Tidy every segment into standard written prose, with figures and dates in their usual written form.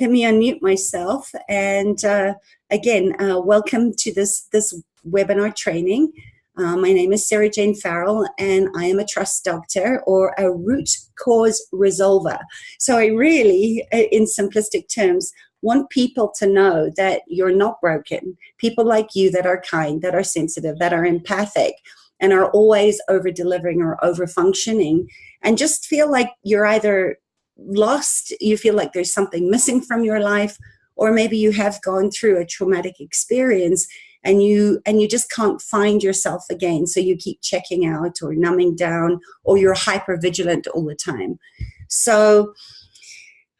let me unmute myself. And again, welcome to this webinar training. My name is Sarah Jane Farrell, and I am a trust doctor, or a root cause resolver. So I really, in simplistic terms, want people to know that you're not broken. People like you that are kind, that are sensitive, that are empathic, and are always over-delivering or over-functioning, and just feel like you're either lost, you feel like there's something missing from your life, or maybe you have gone through a traumatic experience and you just can't find yourself again. So you keep checking out or numbing down, or you're hyper vigilant all the time. So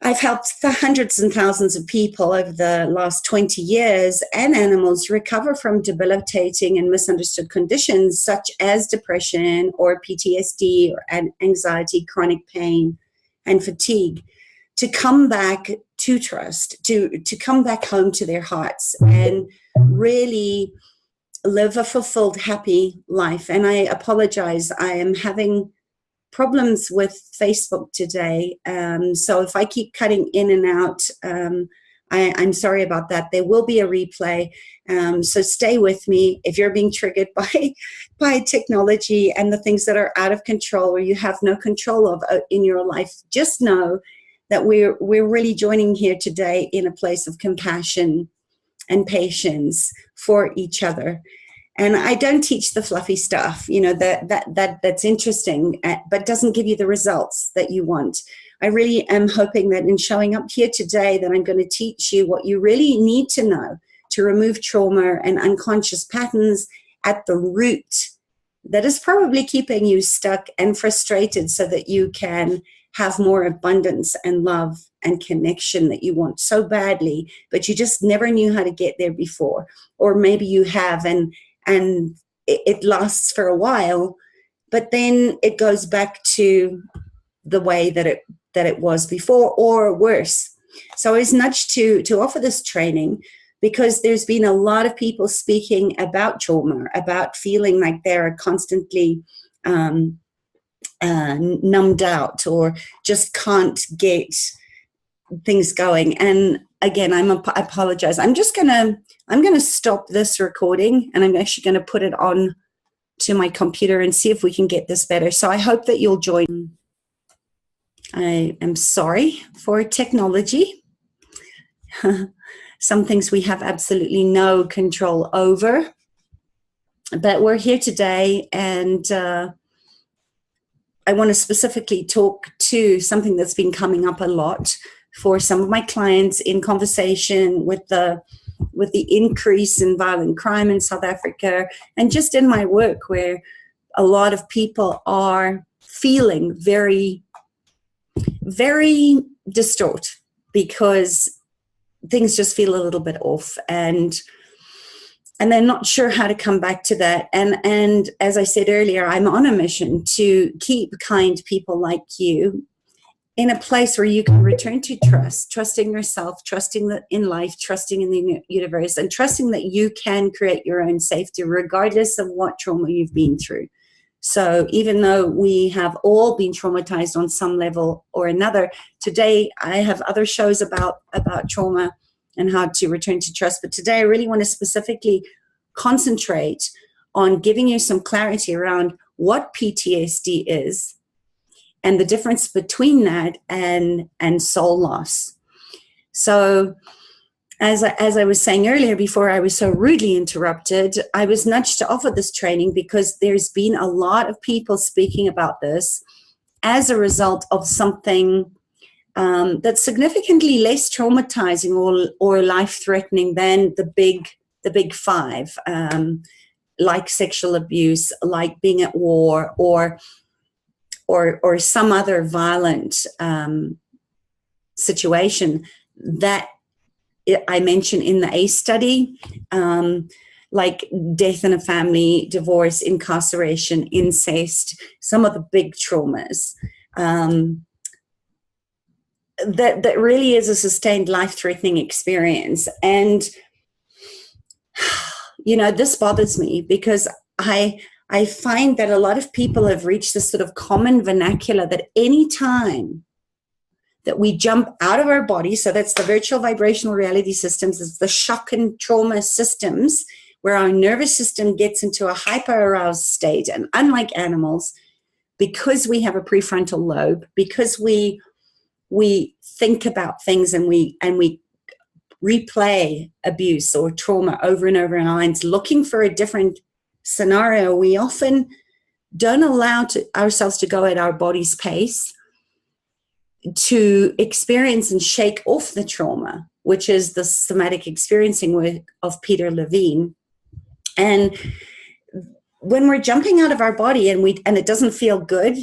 I've helped hundreds and thousands of people over the last 20 years, and animals, recover from debilitating and misunderstood conditions such as depression or PTSD or anxiety, chronic pain, and fatigue, to come back to trust, to come back home to their hearts and really live a fulfilled, happy life. And I apologize, I am having problems with Facebook today. So if I keep cutting in and out, I'm sorry about that. There will be a replay. So stay with me. If you're being triggered by technology and the things that are out of control, or you have no control of in your life, just know that we're really joining here today in a place of compassion and patience for each other. And I don't teach the fluffy stuff, you know, that's interesting, but doesn't give you the results that you want. I really am hoping that in showing up here today, that I'm going to teach you what you really need to know to remove trauma and unconscious patterns at the root that is probably keeping you stuck and frustrated, so that you can have more abundance and love and connection that you want so badly, but you just never knew how to get there before. Or maybe you have, and it lasts for a while, but then it goes back to the way that it was before, or worse. So I was nudged to offer this training because there's been a lot of people speaking about trauma, about feeling like they're constantly numbed out, or just can't get things going. And again, I apologize. I'm gonna stop this recording, and I'm actually gonna put it on to my computer and see if we can get this better. So I hope that you'll join. I am sorry for technology. Some things we have absolutely no control over, but we're here today, and I want to specifically talk to something that's been coming up a lot for some of my clients in conversation with the increase in violent crime in South Africa, and just in my work, where a lot of people are feeling very, very distraught because things just feel a little bit off, and they're not sure how to come back to that. And as I said earlier, I'm on a mission to keep kind people like you in a place where you can return to trust, trusting yourself, trusting in life, trusting in the universe, and trusting that you can create your own safety regardless of what trauma you've been through. So even though we have all been traumatized on some level or another, today I have other shows about trauma and how to return to trust. But today I really want to specifically concentrate on giving you some clarity around what PTSD is, and the difference between that and soul loss. So as I was saying earlier, before I was so rudely interrupted, I was nudged to offer this training because there's been a lot of people speaking about this as a result of something that's significantly less traumatizing or life-threatening than the big five, like sexual abuse, like being at war, or some other violent situation that I mentioned in the ACE study, like death in a family, divorce, incarceration, incest, some of the big traumas. That really is a sustained life-threatening experience. And, you know, this bothers me because I find that a lot of people have reached this sort of common vernacular that any time that we jump out of our body. So that's the virtual vibrational reality systems. It's the shock and trauma systems where our nervous system gets into a hyper-aroused state. And unlike animals, because we have a prefrontal lobe, because we think about things and we replay abuse or trauma over and over in our minds, looking for a different scenario, we often don't allow ourselves to go at our body's pace to experience and shake off the trauma, which is the somatic experiencing work of Peter Levine. And when we're jumping out of our body and it doesn't feel good,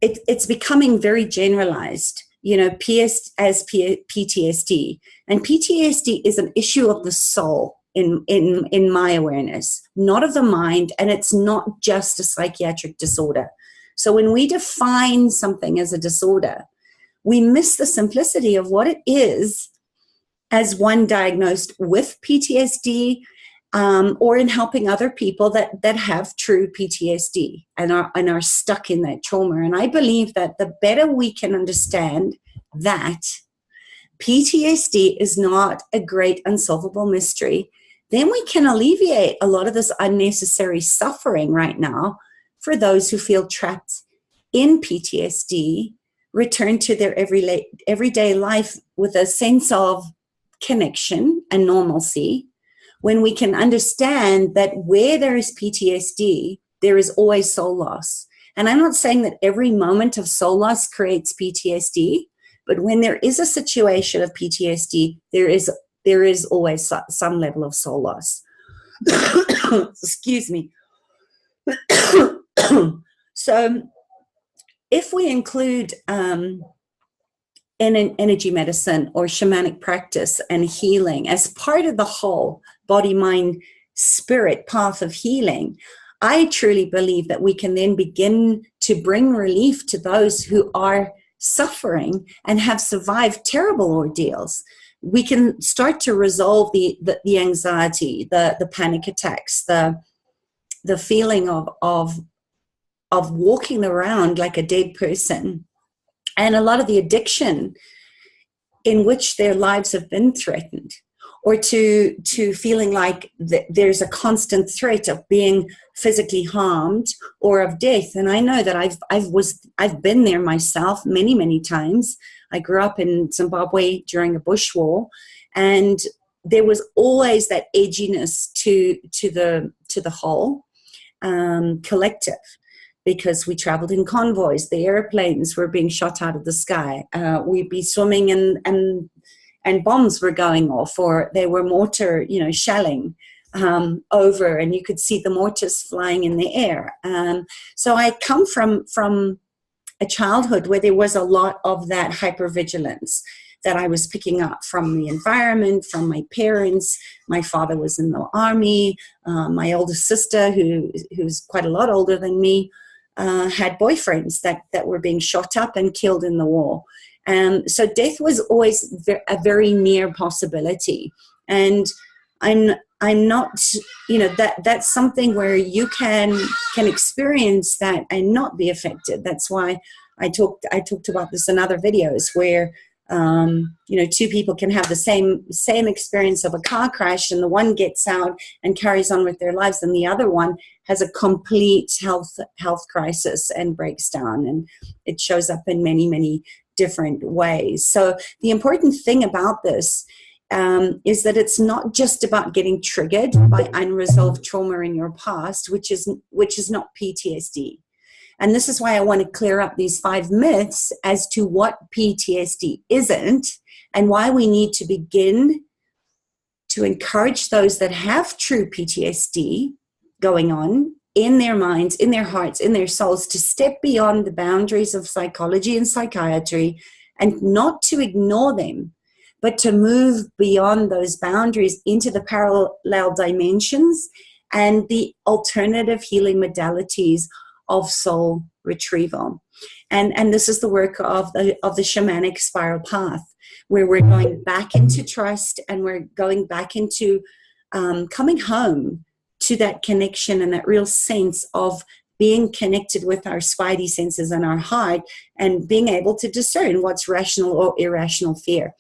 it's becoming very generalized, as PTSD. And PTSD is an issue of the soul in my awareness, not of the mind, and it's not just a psychiatric disorder. So when we define something as a disorder, we miss the simplicity of what it is as one diagnosed with PTSD, or in helping other people that have true PTSD and are stuck in that trauma. And I believe that the better we can understand that PTSD is not a great unsolvable mystery, then we can alleviate a lot of this unnecessary suffering right now for those who feel trapped in PTSD, return to their everyday life with a sense of connection and normalcy. When we can understand that where there is PTSD, there is always soul loss. And I'm not saying that every moment of soul loss creates PTSD, but when there is a situation of PTSD, there is always some level of soul loss. Excuse me. So if we include energy medicine or shamanic practice and healing as part of the whole body, mind, spirit path of healing, I truly believe that we can then begin to bring relief to those who are suffering and have survived terrible ordeals. We can start to resolve the anxiety, the panic attacks, the feeling of walking around like a dead person, and a lot of the addiction in which their lives have been threatened, or to feeling like there's a constant threat of being physically harmed or of death. And I know that I've been there myself many times. I grew up in Zimbabwe during a bush war, and there was always that edginess to the whole collective, because we traveled in convoys. The airplanes were being shot out of the sky. We'd be swimming and bombs were going off, or they were mortar, shelling over, and you could see the mortars flying in the air. So I come from a childhood where there was a lot of that hypervigilance that I was picking up from the environment, from my parents. My father was in the army. My older sister, who's quite a lot older than me, had boyfriends that were being shot up and killed in the war. So death was always a very near possibility. And I'm not, that's something where you can experience that and not be affected. That's why I talked about this in other videos where, two people can have the same experience of a car crash, and the one gets out and carries on with their lives, and the other one has a complete health crisis and breaks down, and it shows up in many different ways. So the important thing about this is that it's not just about getting triggered by unresolved trauma in your past, which is not PTSD. And this is why I want to clear up these 5 myths as to what PTSD isn't, and why we need to begin to encourage those that have true PTSD going on in their minds, in their hearts, in their souls, to step beyond the boundaries of psychology and psychiatry, and not to ignore them, but to move beyond those boundaries into the parallel dimensions and the alternative healing modalities of soul retrieval. And this is the work of the shamanic spiral path, where we're going back into trust, and we're going back into coming home to that connection and that real sense of being connected with our spidey senses and our heart, and being able to discern what's rational or irrational fear.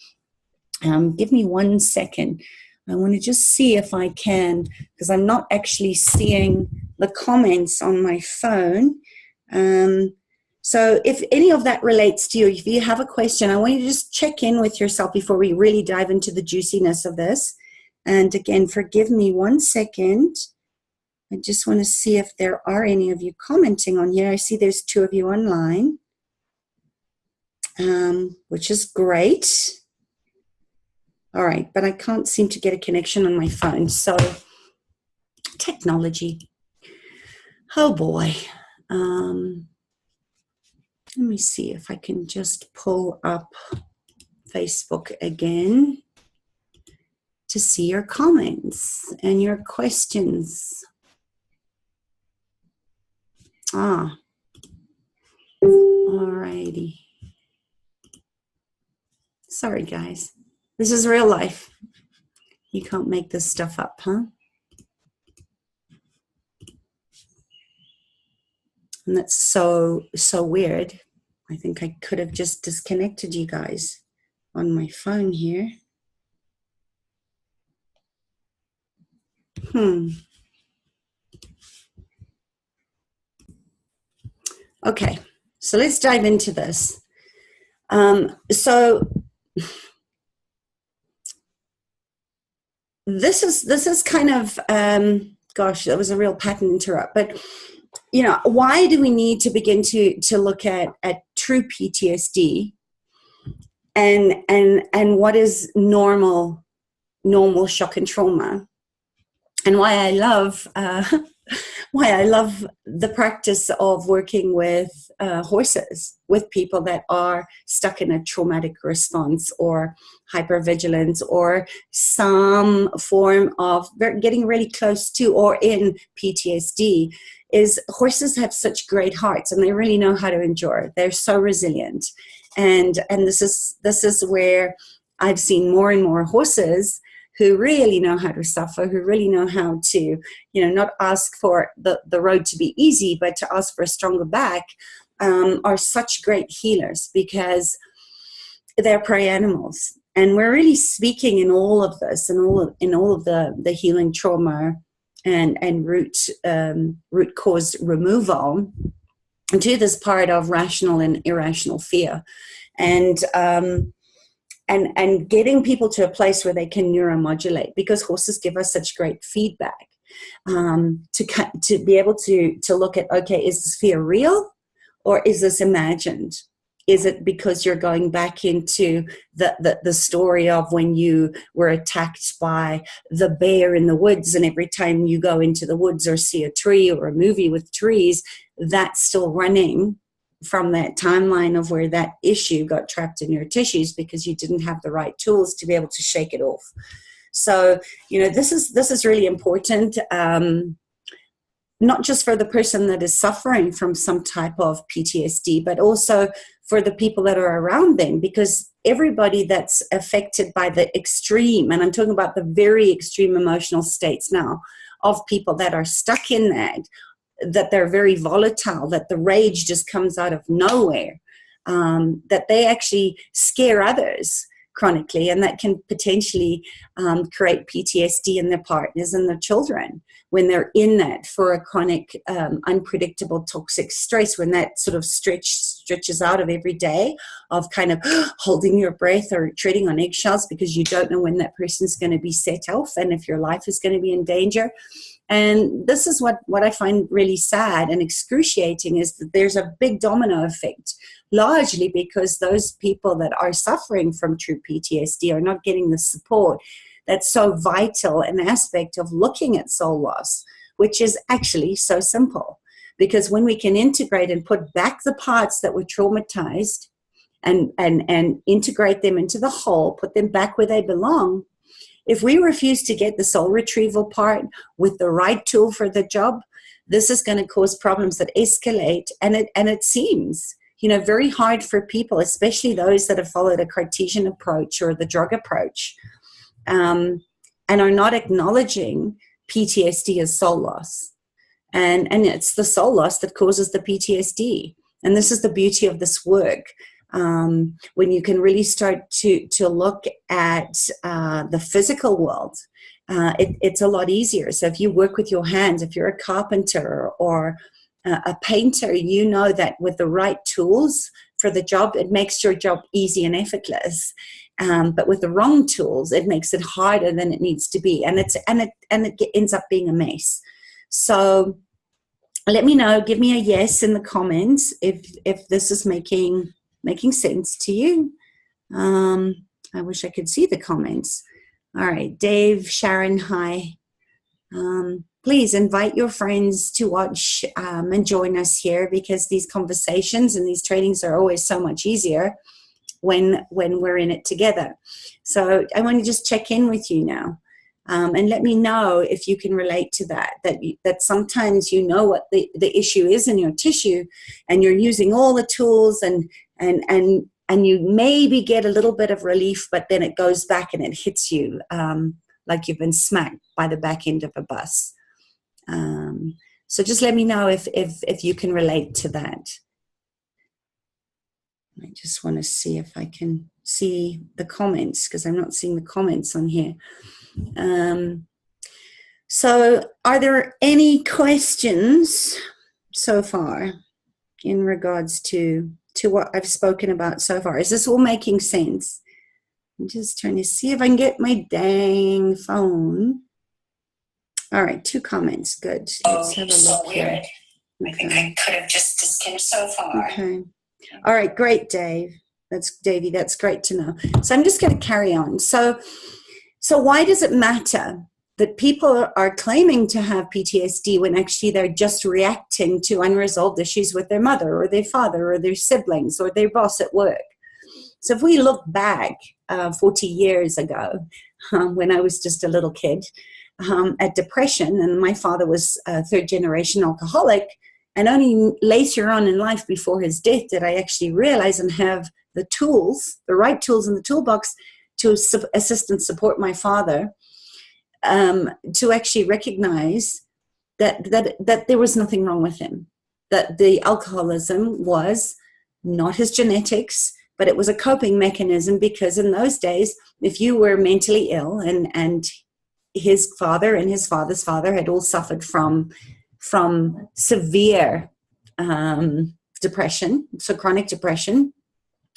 Give me 1 second. I want to just see if I can, because I'm not actually seeing the comments on my phone. So if any of that relates to you, if you have a question, I want you to just check in with yourself before we really dive into the juiciness of this. And again, forgive me 1 second. I just want to see if there are any of you commenting on here. I see there's 2 of you online, which is great. All right, but I can't seem to get a connection on my phone. So technology. Oh boy. Let me see if I can just pull up Facebook again to see your comments and your questions. All righty. Sorry, guys. This is real life. You can't make this stuff up, huh? And that's so weird. I think I could have just disconnected you guys on my phone here. Okay, so let's dive into this. So this is kind of, gosh, that was a real pattern interrupt, but you know, why do we need to begin to look at true PTSD and what is normal shock and trauma, and why I love the practice of working with horses, with people that are stuck in a traumatic response or hypervigilance or some form of getting really close to or in PTSD, is horses have such great hearts and they really know how to endure. They're so resilient. And this is where I've seen more and more horses who really know how to suffer, who really know how to, you know, not ask for the road to be easy, but to ask for a stronger back, are such great healers because they're prey animals. And we're really speaking in all of this, in all of the healing trauma and root cause removal to this part of rational and irrational fear. And getting people to a place where they can neuromodulate, because horses give us such great feedback, to be able to look at, okay, is this fear real or is this imagined? Is it because you're going back into the story of when you were attacked by the bear in the woods, and every time you go into the woods or see a tree or a movie with trees, that's still running from that timeline of where that issue got trapped in your tissues because you didn't have the right tools to be able to shake it off. So, you know, this is really important, not just for the person that is suffering from some type of PTSD, but also for the people that are around them, because everybody that's affected by the extreme, and I'm talking about the very extreme emotional states now of people that are stuck in that they're very volatile, that the rage just comes out of nowhere, that they actually scare others chronically, and that can potentially create PTSD in their partners and their children when they're in that for a chronic, unpredictable, toxic stress, when that sort of stretches out of every day of kind of holding your breath or treading on eggshells because you don't know when that person's going to be set off and if your life is going to be in danger. And this is what I find really sad and excruciating, is that there's a big domino effect, largely because those people that are suffering from true PTSD are not getting the support that's so vital, an aspect of looking at soul loss, which is actually so simple. Because when we can integrate and put back the parts that were traumatized and integrate them into the whole, put them back where they belong, if we refuse to get the soul retrieval part with the right tool for the job, this is going to cause problems that escalate. And it seems, you know, very hard for people, especially those that have followed a Cartesian approach or the drug approach, and are not acknowledging PTSD as soul loss. And it's the soul loss that causes the PTSD. And this is the beauty of this work. When you can really start to look at the physical world, it's a lot easier. So if you work with your hands, if you're a carpenter or a painter, you know that with the right tools for the job, it makes your job easy and effortless. But with the wrong tools, it makes it harder than it needs to be, and it ends up being a mess. So let me know. Give me a yes in the comments if this is making sense to you. I wish I could see the comments. All right, Dave, Sharon, hi. Please invite your friends to watch and join us here, because these conversations and these trainings are always so much easier when we're in it together. So I want to just check in with you now, and let me know if you can relate to that sometimes you know what the issue is in your tissue, and you're using all the tools and you maybe get a little bit of relief, but then it goes back and it hits you like you've been smacked by the back end of a bus. So just let me know if you can relate to that. I just want to see if I can see the comments, because I'm not seeing the comments on here. So are there any questions so far in regards to what I've spoken about so far? Is this all making sense? I'm just trying to see if I can get my dang phone. All right, 2 comments. Good. Let's have a look here. Okay. I think I could have just disconnected so far. Okay. All right, great, Dave. Davey. That's great to know. So I'm just going to carry on. So why does it matter that people are claiming to have PTSD when actually they're just reacting to unresolved issues with their mother or their father or their siblings or their boss at work? So if we look back 40 years ago, when I was just a little kid, at depression, and my father was a 3rd-generation alcoholic, and only later on in life, before his death, did I actually realize and have the tools, the right tools in the toolbox to assist and support my father, to actually recognize that there was nothing wrong with him, that the alcoholism was not his genetics, but it was a coping mechanism, because in those days, if you were mentally ill, and his father and his father's father had all suffered from severe depression, so chronic depression.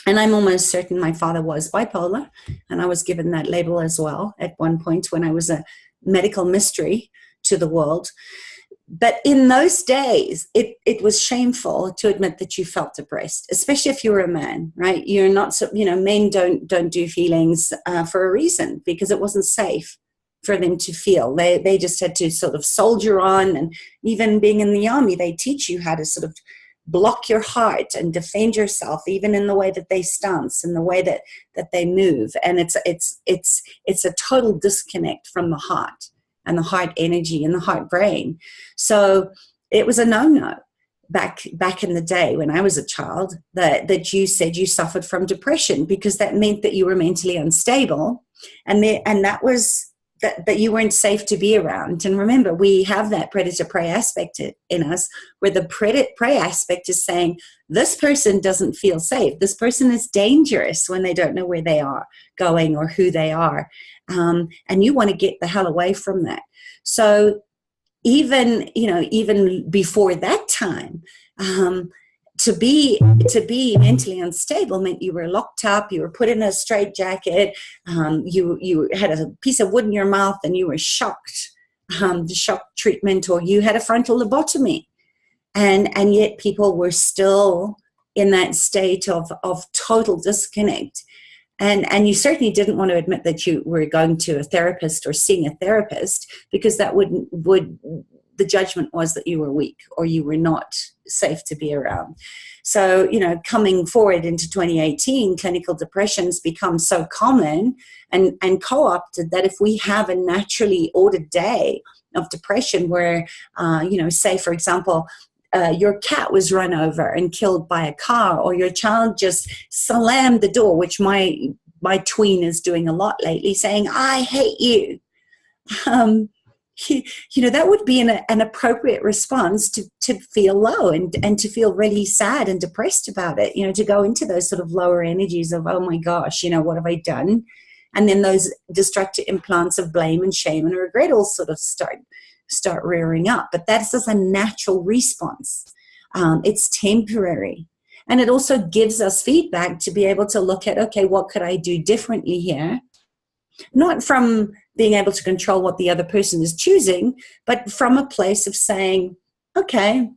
And I'm almost certain my father was bipolar, and I was given that label as well at one point when I was a medical mystery to the world. But in those days, it was shameful to admit that you felt depressed, especially if you were a man, right? You're not, men don't do feelings for a reason, because it wasn't safe for them to feel. They just had to sort of soldier on. And even being in the army, they teach you how to sort of block your heart and defend yourself, even in the way that they stance and the way that they move. And it's a total disconnect from the heart and the heart energy and the heart brain. So it was a no-no back in the day when I was a child that you said you suffered from depression, because that meant that you were mentally unstable, and that was that you weren't safe to be around. And remember, we have that predator-prey aspect in us, where the predator-prey aspect is saying, this person doesn't feel safe. This person is dangerous, when they don't know where they are going or who they are. And you want to get the hell away from that. So even before that time, to be mentally unstable meant you were locked up, you were put in a straitjacket, you had a piece of wood in your mouth and you were shocked, the shock treatment, or you had a frontal lobotomy. And yet people were still in that state of total disconnect. And you certainly didn't want to admit that you were going to a therapist or seeing a therapist, because that the judgment was that you were weak or you were not safe to be around. So, coming forward into 2018, clinical depression's become so common and co-opted that if we have a naturally ordered day of depression where, say, for example, your cat was run over and killed by a car, or your child just slammed the door, which my tween is doing a lot lately, saying, I hate you. that would be an appropriate response to feel low and to feel really sad and depressed about it, to go into those sort of lower energies of, oh my gosh, what have I done? And then those destructive implants of blame and shame and regret all sort of start rearing up. But that's just a natural response. It's temporary. And it also gives us feedback to be able to look at, okay, what could I do differently here? Not from being able to control what the other person is choosing, but from a place of saying, okay,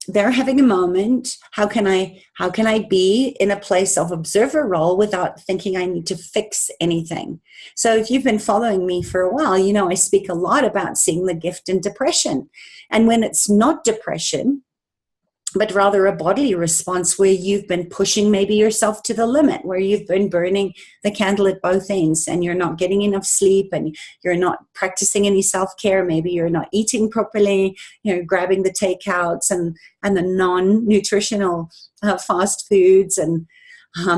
they're having a moment. How can I be in a place of observer role without thinking I need to fix anything? So if you've been following me for a while, I speak a lot about seeing the gift in depression. And when it's not depression, but rather a bodily response where you've been pushing maybe yourself to the limit, where you've been burning the candle at both ends and you're not getting enough sleep and you're not practicing any self-care. Maybe you're not eating properly, grabbing the takeouts and the non-nutritional fast foods, and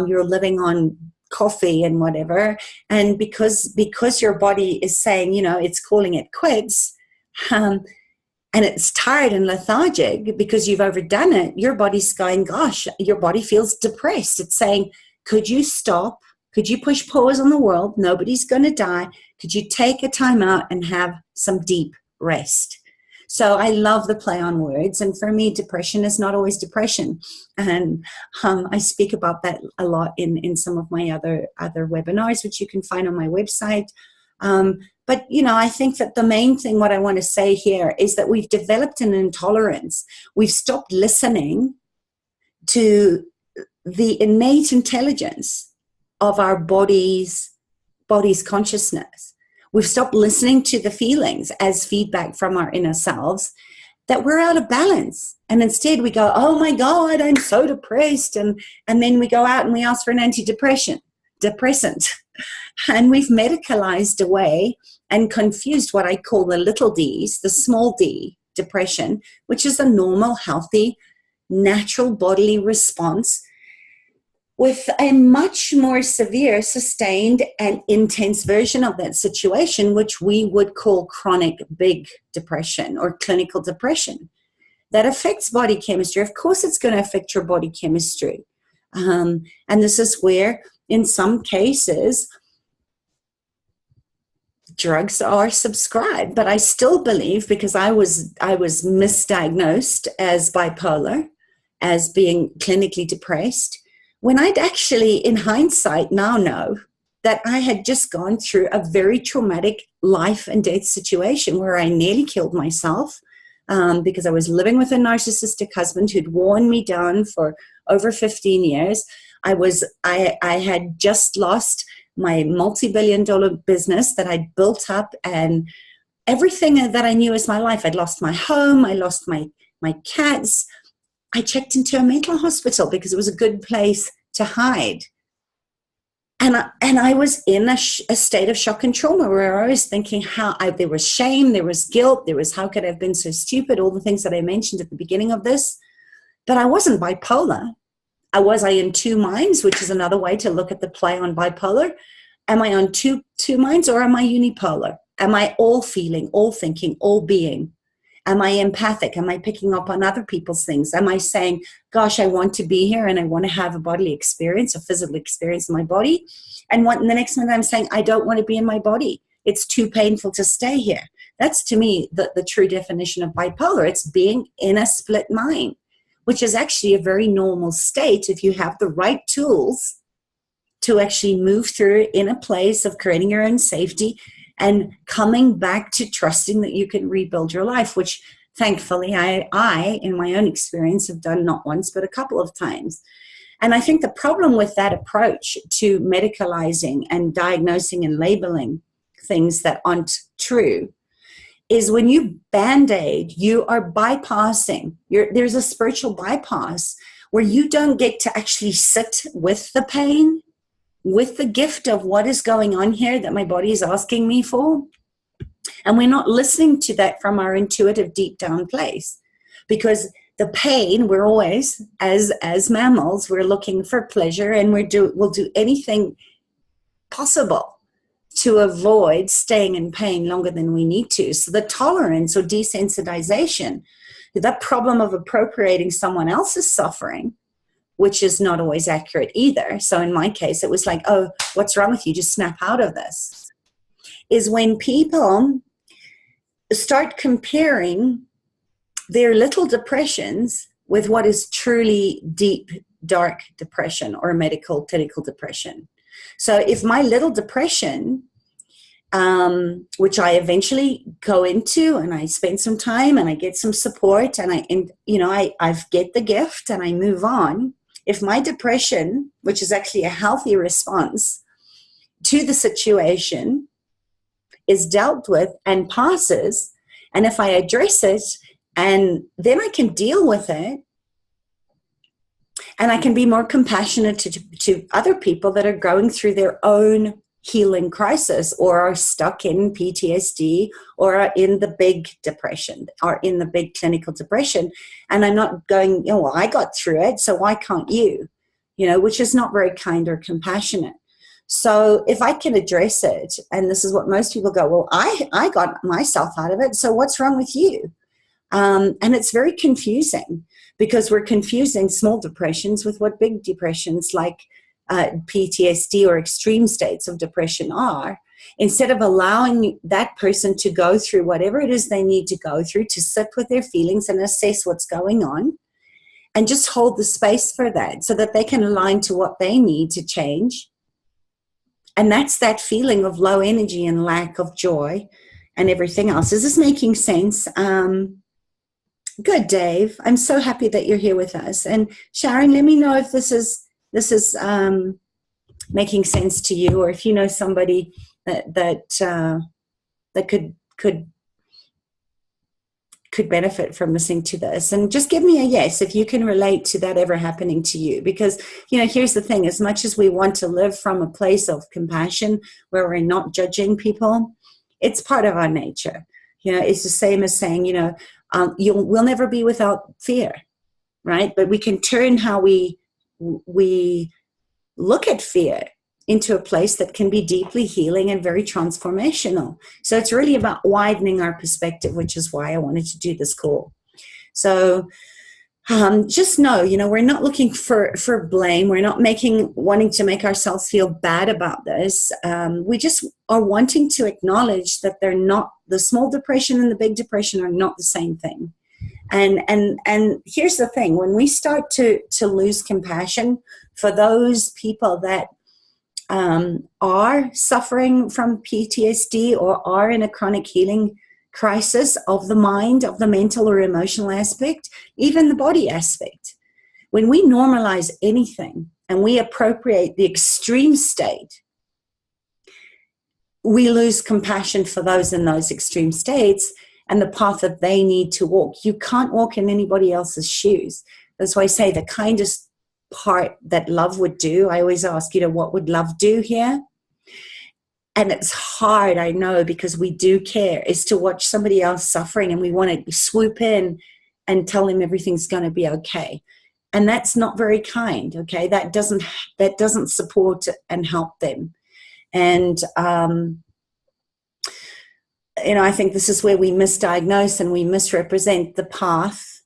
you're living on coffee and whatever. And because your body is saying, it's calling it quits, and it's tired and lethargic because you've overdone it, your body's going, gosh, your body feels depressed. It's saying, could you stop? Could you push pause on the world? Nobody's going to die. Could you take a time out and have some deep rest? So I love the play on words. And for me, depression is not always depression. And I speak about that a lot in some of my other webinars, which you can find on my website. But, I think that the main thing, what I want to say here is that we've developed an intolerance. We've stopped listening to the innate intelligence of our body's consciousness. We've stopped listening to the feelings as feedback from our inner selves that we're out of balance. And instead we go, oh my God, I'm so depressed. And then we go out and we ask for an antidepressant. And we've medicalized away and confused what I call the little d's, the small d depression, which is a normal, healthy, natural bodily response, with a much more severe, sustained, and intense version of that situation, which we would call chronic big depression or clinical depression. That affects body chemistry. Of course, it's going to affect your body chemistry. And this is where, in some cases, drugs are prescribed. But I still believe, because I was misdiagnosed as bipolar, as being clinically depressed, when I'd actually, in hindsight, now know that I had just gone through a very traumatic life and death situation where I nearly killed myself because I was living with a narcissistic husband who'd worn me down for over 15 years. I had just lost my multi-billion-dollar business that I'd built up, and everything that I knew as my life. I'd lost my home. I lost my cats. I checked into a mental hospital because it was a good place to hide. And I was in a state of shock and trauma where I was thinking there was shame, there was guilt, there was how could I have been so stupid, all the things that I mentioned at the beginning of this. But I wasn't bipolar. Was I in two minds, which is another way to look at the play on bipolar? Am I on two minds, or am I unipolar? Am I all feeling, all thinking, all being? Am I empathic? Am I picking up on other people's things? Am I saying, gosh, I want to be here and I want to have a bodily experience, a physical experience in my body? And the next minute I'm saying, I don't want to be in my body. It's too painful to stay here. That's, to me, the true definition of bipolar. It's being in a split mind, which is actually a very normal state if you have the right tools to actually move through in a place of creating your own safety and coming back to trusting that you can rebuild your life, which thankfully I, in my own experience, have done not once, but a couple of times. And I think the problem with that approach to medicalizing and diagnosing and labeling things that aren't true is when you Band-Aid, you are bypassing. There's a spiritual bypass where you don't get to actually sit with the pain, with the gift of what is going on here that my body is asking me for. And we're not listening to that from our intuitive deep down place, because the pain, we're always, as mammals, we're looking for pleasure, and we'll do anything possible to avoid staying in pain longer than we need to. So the tolerance or desensitization, that problem of appropriating someone else's suffering, which is not always accurate either. So in my case, it was like, oh, what's wrong with you? Just snap out of this. Is when people start comparing their little depressions with what is truly deep, dark depression or medical, clinical depression. So if my little depression, which I eventually go into and I spend some time and I get some support and I get the gift and I move on. If my depression, which is actually a healthy response to the situation, is dealt with and passes, and if I address it and then I can deal with it, and I can be more compassionate to other people that are going through their own healing crisis or are stuck in PTSD or are in the big depression or in the big clinical depression. And I'm not going, well, I got through it, so why can't you? Which is not very kind or compassionate. So if I can address it, and this is what most people go, well, I got myself out of it, so what's wrong with you? And it's very confusing because we're confusing small depressions with what big depressions like PTSD or extreme states of depression are, instead of allowing that person to go through whatever it is they need to go through, to sit with their feelings and assess what's going on and just hold the space for that so that they can align to what they need to change. And that's that feeling of low energy and lack of joy and everything else. Is this making sense? Good, Dave. I'm so happy that you're here with us. And Sharon, let me know if this is making sense to you, or if you know somebody that could benefit from listening to this. And just give me a yes if you can relate to that ever happening to you. Because, here's the thing. As much as we want to live from a place of compassion where we're not judging people, it's part of our nature. It's the same as saying, we'll never be without fear, right? But we can turn how we look at fear into a place that can be deeply healing and very transformational. So it's really about widening our perspective, which is why I wanted to do this call. So just know, we're not looking for blame. We're not wanting to make ourselves feel bad about this. We just are wanting to acknowledge that they're not, the small depression and the big depression are not the same thing. And here's the thing, when we start to lose compassion for those people that are suffering from PTSD or are in a chronic healing crisis of the mind, of the mental or emotional aspect, even the body aspect, when we normalize anything and we appropriate the extreme state, we lose compassion for those in those extreme states and the path that they need to walk. You can't walk in anybody else's shoes. That's why I say the kindest part that love would do, I always ask, what would love do here? And it's hard, I know, because we do care, is to watch somebody else suffering and we want to swoop in and tell them everything's going to be okay. And that's not very kind, okay? That doesn't support and help them. And I think this is where we misdiagnose and we misrepresent the path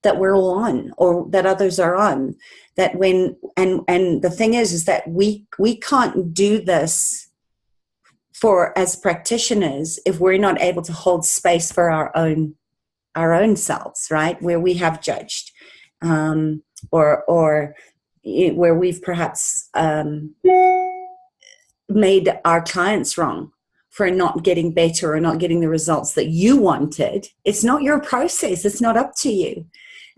that we're all on or that others are on. That and the thing is that we can't do this as practitioners if we're not able to hold space for our own selves, right? Where we have judged, or where we've perhaps made our clients wrong for not getting better or not getting the results that you wanted. It's not your process. It's not up to you.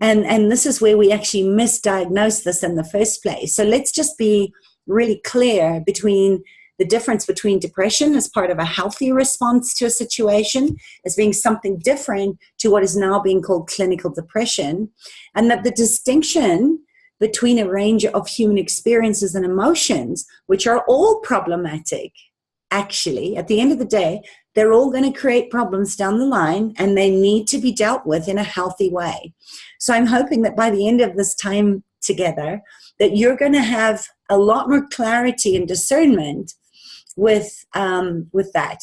And this is where we actually misdiagnose this in the first place. So let's just be really clear between the difference between depression as part of a healthy response to a situation as being something different to what is now being called clinical depression, and that the distinction between a range of human experiences and emotions, which are all problematic, actually, at the end of the day, they're all going to create problems down the line and they need to be dealt with in a healthy way. So I'm hoping that by the end of this time together, that you're going to have a lot more clarity and discernment with that.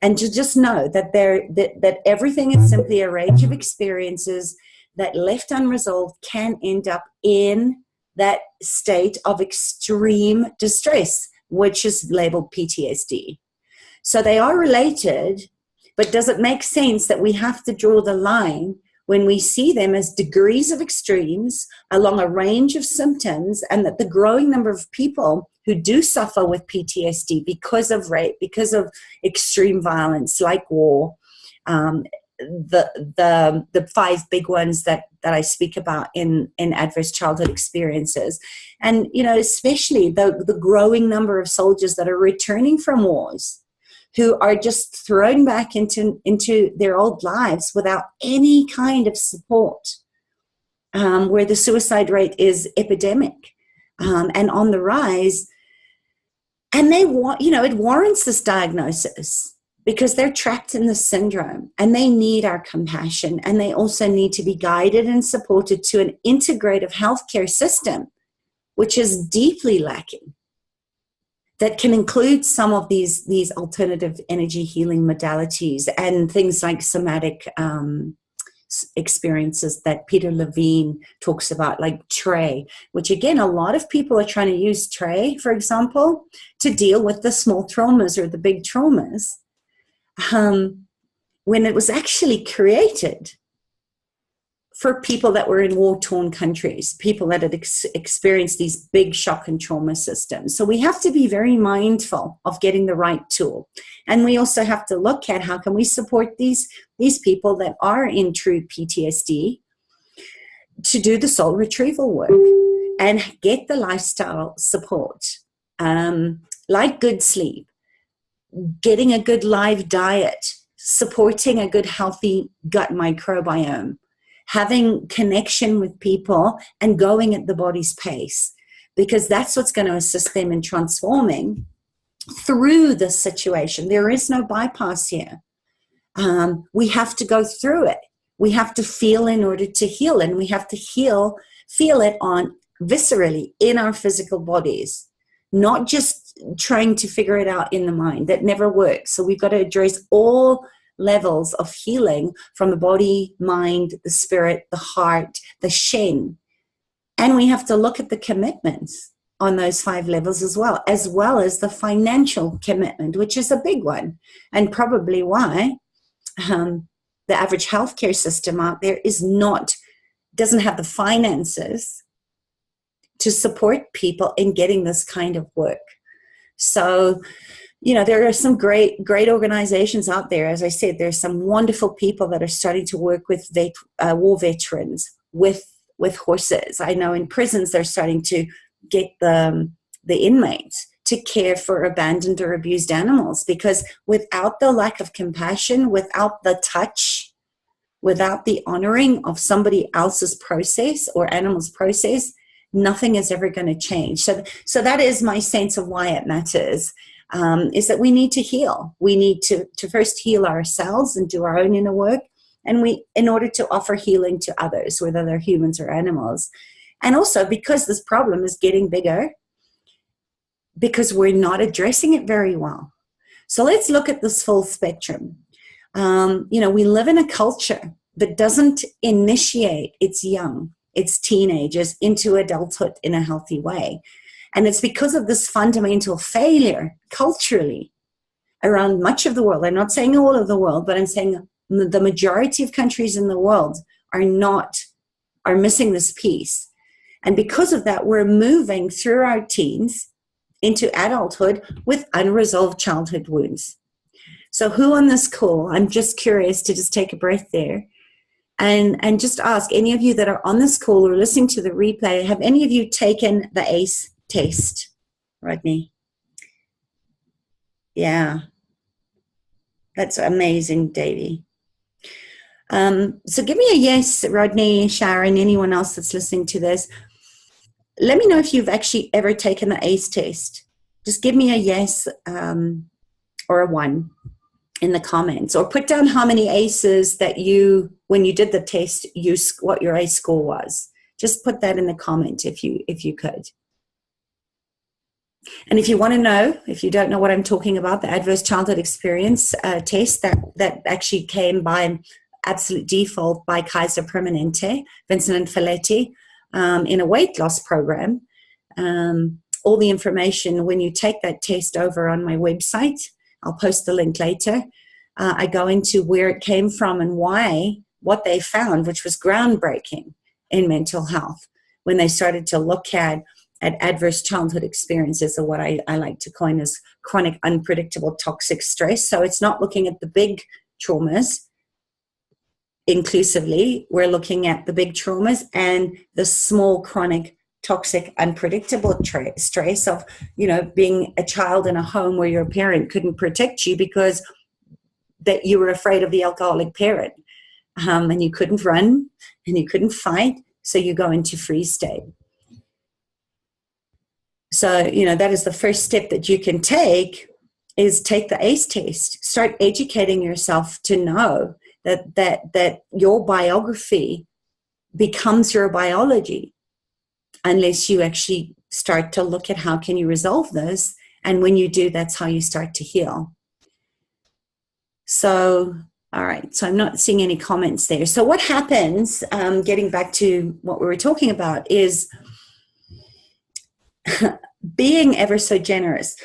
And to just know that that everything is simply a range of experiences that, left unresolved, can end up in that state of extreme distress, which is labeled PTSD. So they are related, but does it make sense that we have to draw the line when we see them as degrees of extremes along a range of symptoms, and that the growing number of people who do suffer with PTSD because of rape, because of extreme violence like war, the five big ones that I speak about in adverse childhood experiences, and especially the growing number of soldiers that are returning from wars, who are just thrown back into their old lives without any kind of support, where the suicide rate is epidemic and on the rise. And they want, it warrants this diagnosis because they're trapped in the syndrome, and they need our compassion, and they also need to be guided and supported to an integrative healthcare system, which is deeply lacking, that can include some of these alternative energy healing modalities and things like somatic experiences that Peter Levine talks about, like TRE, which again, a lot of people are trying to use TRE, for example, to deal with the small traumas or the big traumas, when it was actually created for people that were in war-torn countries, people that had experienced these big shock and trauma systems. So we have to be very mindful of getting the right tool. And we also have to look at how can we support these people that are in true PTSD to do the soul retrieval work and get the lifestyle support, like good sleep, getting a good live diet, supporting a good healthy gut microbiome, having connection with people, and going at the body's pace, because that's what's going to assist them in transforming through this situation. There is no bypass here. We have to go through it. We have to feel in order to heal, and we have to feel it on viscerally in our physical bodies, not just trying to figure it out in the mind. That never works. So we've got to address all levels of healing, from the body, mind, the spirit, the heart, the Shen. And we have to look at the commitments on those 5 levels as well as the financial commitment, which is a big one, and probably why the average healthcare system out there doesn't have the finances to support people in getting this kind of work. So, there are some great organizations out there. As I said, there's some wonderful people that are starting to work with war veterans, with horses. I know in prisons they're starting to get the inmates to care for abandoned or abused animals, because without the lack of compassion, without the touch, without the honoring of somebody else's process or animal's process, nothing is ever going to change. So that is my sense of why it matters. Is that we need to heal. We need to first heal ourselves and do our own inner work, and in order to offer healing to others, whether they're humans or animals. And also because this problem is getting bigger, because we're not addressing it very well. So let's look at this full spectrum. We live in a culture that doesn't initiate its teenagers into adulthood in a healthy way. And it's because of this fundamental failure culturally around much of the world. I'm not saying all of the world, but I'm saying the majority of countries in the world are missing this piece. And because of that, we're moving through our teens into adulthood with unresolved childhood wounds. So who on this call, I'm just curious to just take a breath there and just ask any of you that are on this call or listening to the replay, have any of you taken the ACE test, Rodney? Yeah, that's amazing, Davey. So give me a yes, Rodney, Sharon, anyone else that's listening to this. Let me know if you've actually ever taken the ACE test. Just give me a yes or a 1 in the comments, or put down how many ACEs that when you did the test, what your ACE score was. Just put that in the comment if you could. And if you want to know, if you don't know what I'm talking about, the adverse childhood experience test that actually came by absolute default by Kaiser Permanente, Vincent and Folletti, in a weight loss program. All the information, when you take that test over on my website, I'll post the link later. I go into where it came from and why, what they found, which was groundbreaking in mental health, when they started to look at adverse childhood experiences, or what I like to coin as chronic, unpredictable, toxic stress. So it's not looking at the big traumas inclusively. We're looking at the big traumas and the small, chronic, toxic, unpredictable stress of, being a child in a home where your parent couldn't protect you because that you were afraid of the alcoholic parent, and you couldn't run and you couldn't fight, so you go into freeze state. So, that is the first step that you can take, is take the ACE test. Start educating yourself to know that your biography becomes your biology, unless you actually start to look at how can you resolve this. And when you do, that's how you start to heal. So, all right. So I'm not seeing any comments there. So what happens, getting back to what we were talking about, is being ever so generous.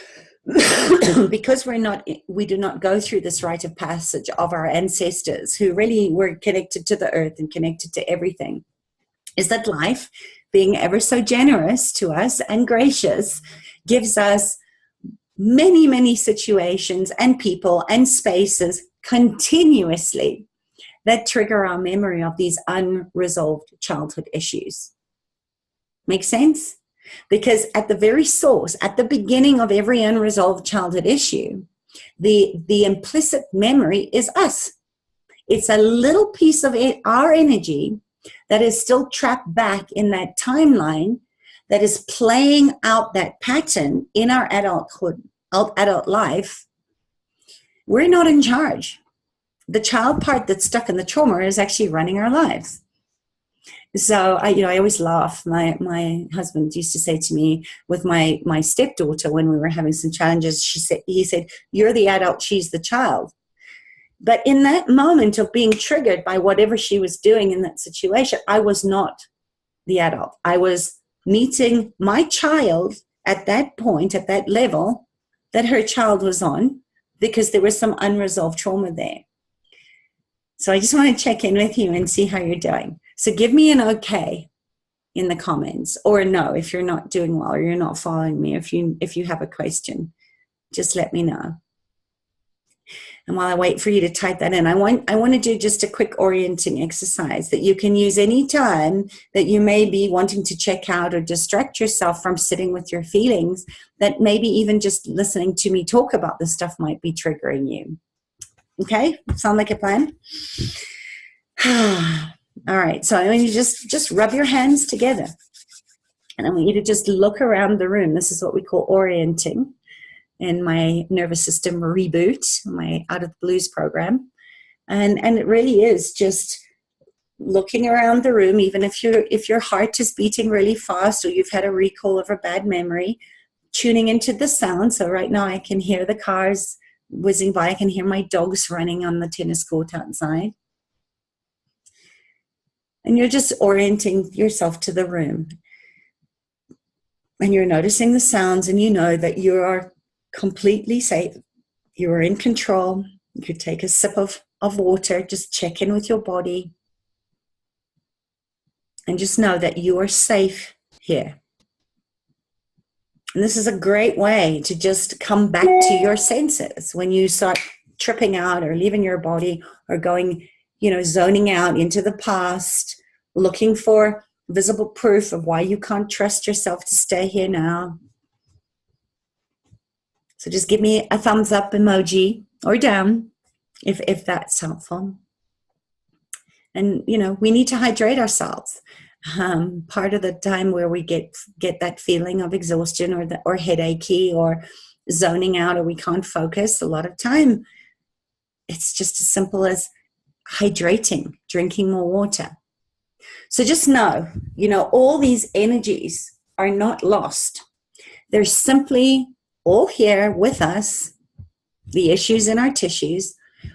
Because we do not go through this rite of passage of our ancestors, who really were connected to the earth and connected to everything, is that life, being ever so generous to us and gracious, gives us many, many situations and people and spaces continuously that trigger our memory of these unresolved childhood issues. Make sense? Because at the very source, at the beginning of every unresolved childhood issue, the implicit memory is us. It's a little piece of our energy that is still trapped back in that timeline, that is playing out that pattern in our adult life. We're not in charge. The child part that's stuck in the trauma is actually running our lives. So I always laugh. My husband used to say to me, with my stepdaughter, when we were having some challenges, he said, "You're the adult, she's the child." But in that moment of being triggered by whatever she was doing in that situation, I was not the adult. I was meeting my child at that point, at that level that her child was on, because there was some unresolved trauma there. So I just want to check in with you and see how you're doing. So give me an okay in the comments, or a no if you're not doing well or you're not following me. If you have a question, just let me know. And while I wait for you to type that in, I want to do just a quick orienting exercise that you can use any time that you may be wanting to check out or distract yourself from sitting with your feelings, that maybe even just listening to me talk about this stuff might be triggering you. Okay? Sound like a plan? All right. So I want you to just rub your hands together. And I want you to just look around the room. This is what we call orienting in my nervous system reboot, my Out of the Blues program. And it really is just looking around the room, even if your heart is beating really fast, or you've had a recall of a bad memory, tuning into the sound. So right now I can hear the cars whizzing by. I can hear my dogs running on the tennis court outside. And you're just orienting yourself to the room. And you're noticing the sounds, and you know that you are completely safe. You are in control. You could take a sip of water, just check in with your body. And just know that you are safe here. And this is a great way to just come back to your senses when you start tripping out or leaving your body, or going, zoning out into the past, looking for visible proof of why you can't trust yourself to stay here now. So just give me a thumbs up emoji or down if that's helpful. And, we need to hydrate ourselves. Part of the time where we get that feeling of exhaustion or headachy or zoning out, or we can't focus, a lot of time it's just as simple as hydrating, drinking more water. So just know, all these energies are not lost. They're simply all here with us, the issues in our tissues.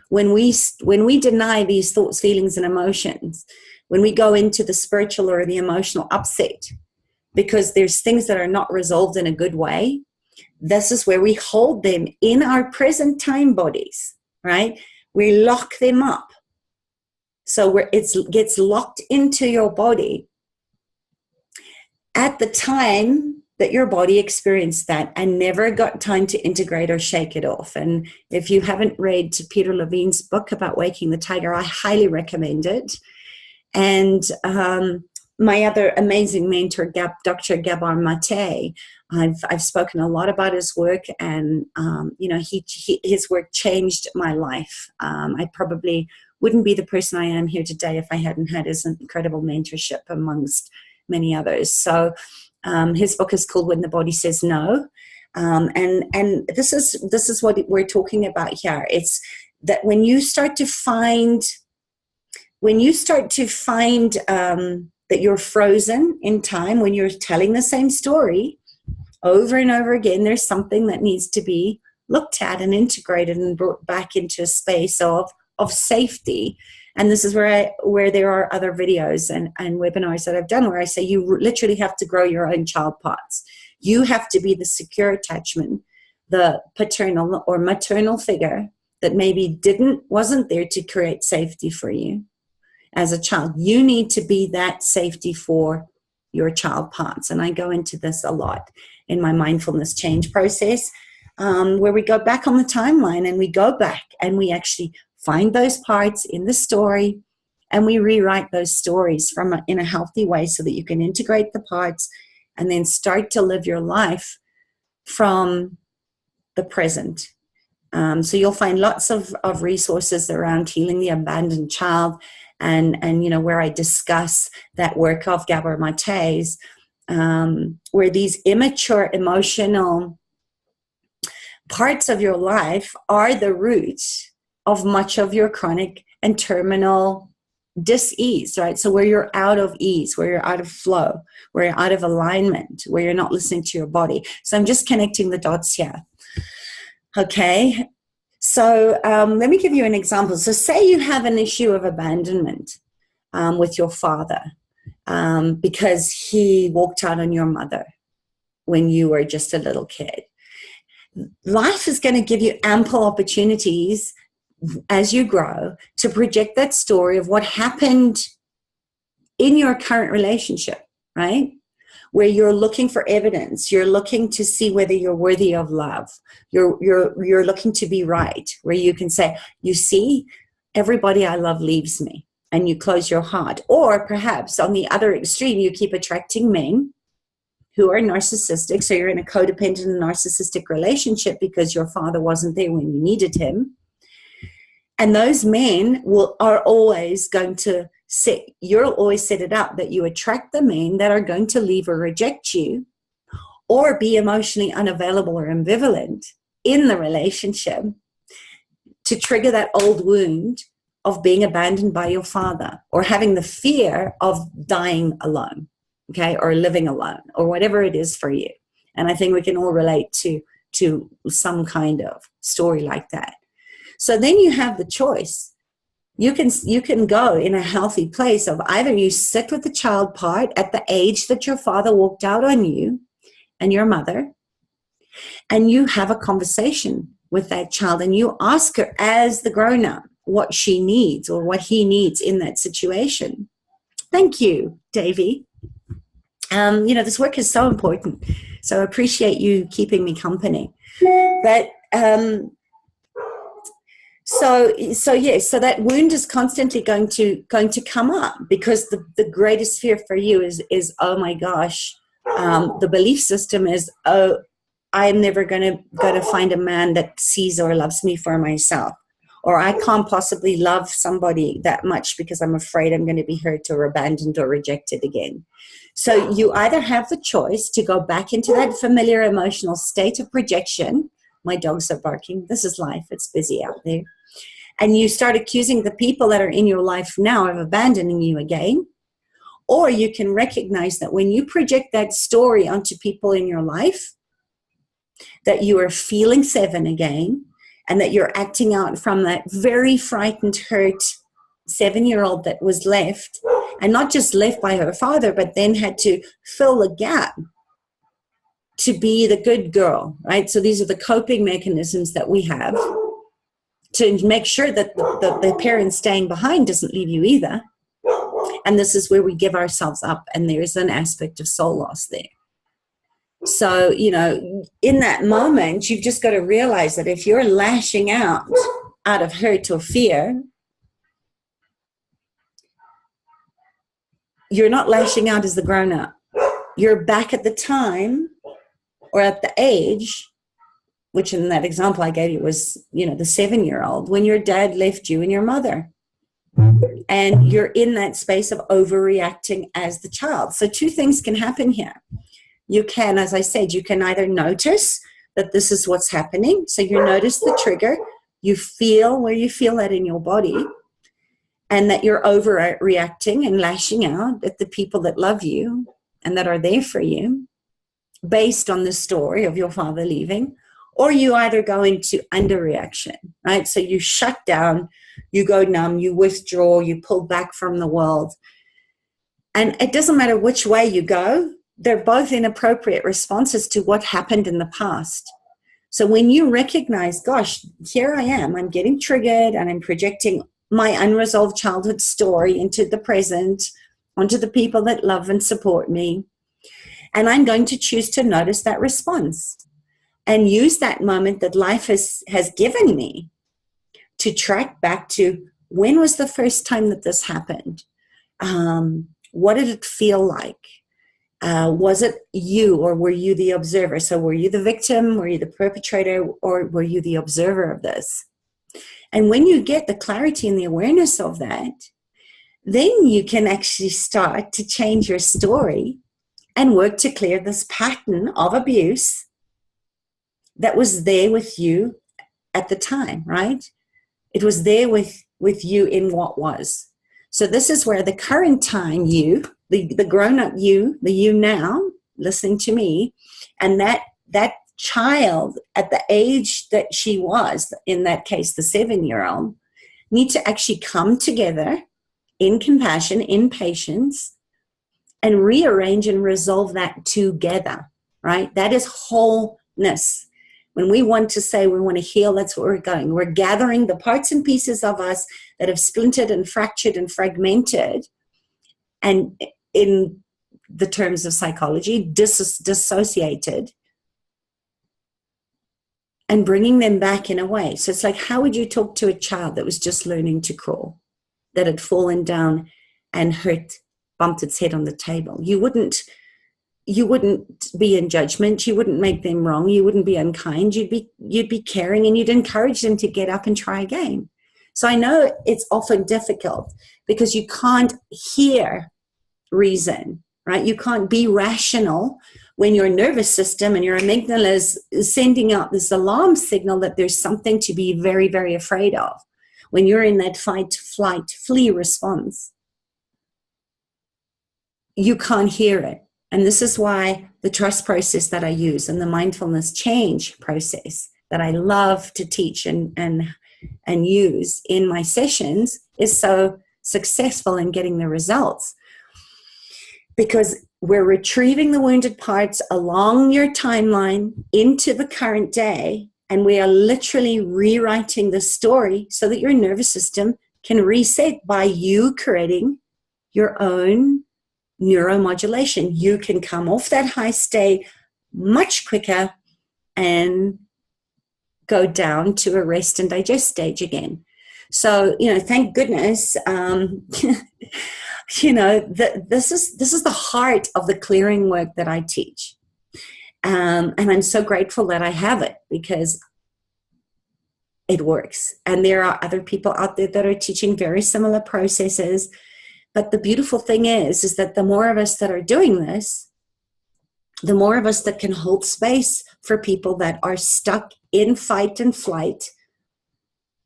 When we deny these thoughts, feelings, and emotions, when we go into the spiritual or the emotional upset, because there's things that are not resolved in a good way, this is where we hold them in our present time bodies, right? We lock them up. So where it gets locked into your body at the time that your body experienced that and never got time to integrate or shake it off. And if you haven't read Peter Levine's book about Waking the Tiger, I highly recommend it. And my other amazing mentor, Dr. Gabor Mate, I've spoken a lot about his work, and his work changed my life. I probably wouldn't be the person I am here today if I hadn't had his incredible mentorship amongst many others. So his book is called When the Body Says No, and this is what we're talking about here. It's that when you start to find that you're frozen in time, when you're telling the same story over and over again, there's something that needs to be looked at and integrated and brought back into a space of safety. And this is where there are other videos and webinars that I've done where I say you literally have to grow your own child parts. You have to be the secure attachment, the paternal or maternal figure that maybe wasn't there to create safety for you as a child. You need to be that safety for your child parts. And I go into this a lot in my mindfulness change process, where we go back on the timeline and we go back and we actually find those parts in the story and we rewrite those stories in a healthy way so that you can integrate the parts and then start to live your life from the present. So you'll find lots of resources around healing the abandoned child, and where I discuss that work of Gabor Mate's, where these immature emotional parts of your life are the roots of much of your chronic and terminal dis-ease, right? So where you're out of ease, where you're out of flow, where you're out of alignment, where you're not listening to your body. So I'm just connecting the dots here. Okay. So let me give you an example. So say you have an issue of abandonment with your father because he walked out on your mother when you were just a little kid. Life is going to give you ample opportunities as you grow to project that story of what happened in your current relationship, right? Where you're looking for evidence, you're looking to see whether you're worthy of love, you're looking to be right, where you can say, you see, everybody I love leaves me, and you close your heart. Or perhaps on the other extreme, you keep attracting men who are narcissistic, so you're in a codependent and narcissistic relationship because your father wasn't there when you needed him. And those men are always going to you'll always set it up that you attract the men that are going to leave or reject you or be emotionally unavailable or ambivalent in the relationship to trigger that old wound of being abandoned by your father or having the fear of dying alone, okay, or living alone or whatever it is for you. And I think we can all relate to some kind of story like that. So then you have the choice. You can go in a healthy place of either you sit with the child part at the age that your father walked out on you and your mother, and you have a conversation with that child and you ask her as the grown-up what she needs or what he needs in that situation. Thank you, Davey. This work is so important. So I appreciate you keeping me company. But So that wound is constantly going to come up because the greatest fear for you is oh my gosh, the belief system is, oh, I'm never gonna find a man that sees or loves me for myself, or I can't possibly love somebody that much because I'm afraid I'm going to be hurt or abandoned or rejected again. So you either have the choice to go back into that familiar emotional state of projection. My dogs are barking. This is life. It's busy out there. And you start accusing the people that are in your life now of abandoning you again. Or you can recognize that when you project that story onto people in your life, that you are feeling 7 again, and that you're acting out from that very frightened, hurt 7-year-old that was left, and not just left by her father, but then had to fill the gap to be the good girl, right? So these are the coping mechanisms that we have to make sure that the parent staying behind doesn't leave you either. And this is where we give ourselves up, and there is an aspect of soul loss there. So, you know, in that moment, you've just got to realize that if you're lashing out of hurt or fear, you're not lashing out as the grown-up. You're back at the time or at the age, which in that example I gave you was, you know, the 7-year-old, when your dad left you and your mother. And you're in that space of overreacting as the child. So 2 things can happen here. You can, as I said, you can either notice that this is what's happening. So you notice the trigger, you feel where you feel that in your body, and that you're overreacting and lashing out at the people that love you and that are there for you based on the story of your father leaving. Or you either go into underreaction, right? So you shut down, you go numb, you withdraw, you pull back from the world. And it doesn't matter which way you go, they're both inappropriate responses to what happened in the past. So when you recognize, gosh, here I am, I'm getting triggered and I'm projecting my unresolved childhood story into the present, onto the people that love and support me. And I'm going to choose to notice that response and use that moment that life has given me to track back to, when was the first time that this happened? What did it feel like? Was it you, or were you the observer? So were you the victim, were you the perpetrator, or were you the observer of this? And when you get the clarity and the awareness of that, then you can actually start to change your story and work to clear this pattern of abuse that was there with you at the time, right? It was there with you in what was. So this is where the current time you, the grown-up you, the you now, listening to me, and that child at the age that she was, in that case, the 7-year-old, need to actually come together in compassion, in patience, and rearrange and resolve that together, right? That is wholeness. When we want to say we want to heal, that's what we're going. We're gathering the parts and pieces of us that have splintered and fractured and fragmented, and in the terms of psychology, dissociated, and bringing them back in a way. So it's like, how would you talk to a child that was just learning to crawl, that had fallen down and bumped its head on the table? You wouldn't be in judgment. You wouldn't make them wrong. You wouldn't be unkind. You'd be caring, and you'd encourage them to get up and try again. So I know it's often difficult because you can't hear reason, right? You can't be rational when your nervous system and your amygdala is sending out this alarm signal that there's something to be very, very afraid of. When you're in that fight, flight, flee response, you can't hear it. And this is why the trust process that I use and the mindfulness change process that I love to teach and use in my sessions is so successful in getting the results. Because we're retrieving the wounded parts along your timeline into the current day, and we are literally rewriting the story so that your nervous system can reset by you creating your own neuromodulation. You can come off that high state much quicker and go down to a rest and digest stage again. So, thank goodness, this is the heart of the clearing work that I teach. And I'm so grateful that I have it because it works. And there are other people out there that are teaching very similar processes. But the beautiful thing is that the more of us that are doing this, the more of us that can hold space for people that are stuck in fight and flight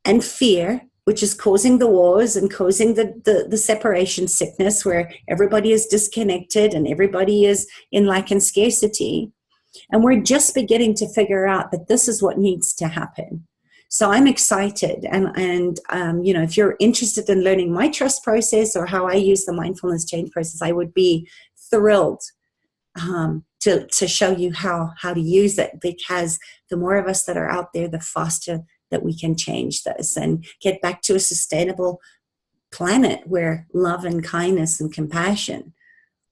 and fear, which is causing the wars and causing the separation sickness where everybody is disconnected and everybody is in lack and scarcity. And we're just beginning to figure out that this is what needs to happen. So I'm excited. And you know, if you're interested in learning my trust process or how I use the mindfulness change process, I would be thrilled to show you how to use it, because the more of us that are out there, the faster that we can change this and get back to a sustainable planet where love and kindness and compassion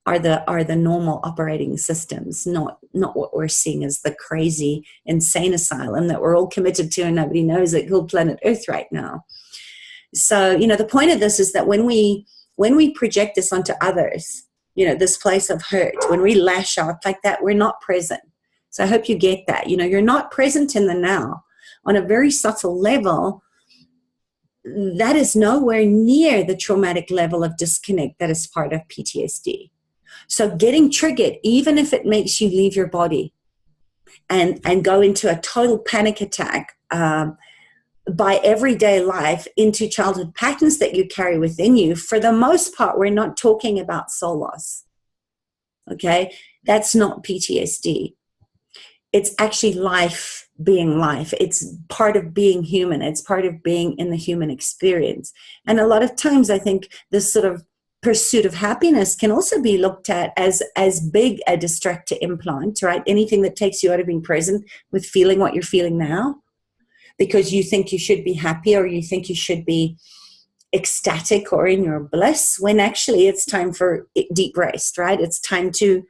are the normal operating systems, not what we're seeing as the crazy, insane asylum that we're all committed to and nobody knows it, called planet Earth right now. So, you know, the point of this is that when we project this onto others, you know, this place of hurt, when we lash out like that, we're not present. So I hope you get that. You know, you're not present in the now. On a very subtle level, that is nowhere near the traumatic level of disconnect that is part of PTSD. So getting triggered, even if it makes you leave your body and go into a total panic attack by everyday life into childhood patterns that you carry within you, for the most part, we're not talking about soul loss. Okay? That's not PTSD. It's actually life being life. It's part of being human. It's part of being in the human experience. And a lot of times I think this sort of pursuit of happiness can also be looked at as big a distractor implant, right? Anything that takes you out of being present with feeling what you're feeling now, because you think you should be happy or you think you should be ecstatic or in your bliss, when actually it's time for deep rest, right? It's time to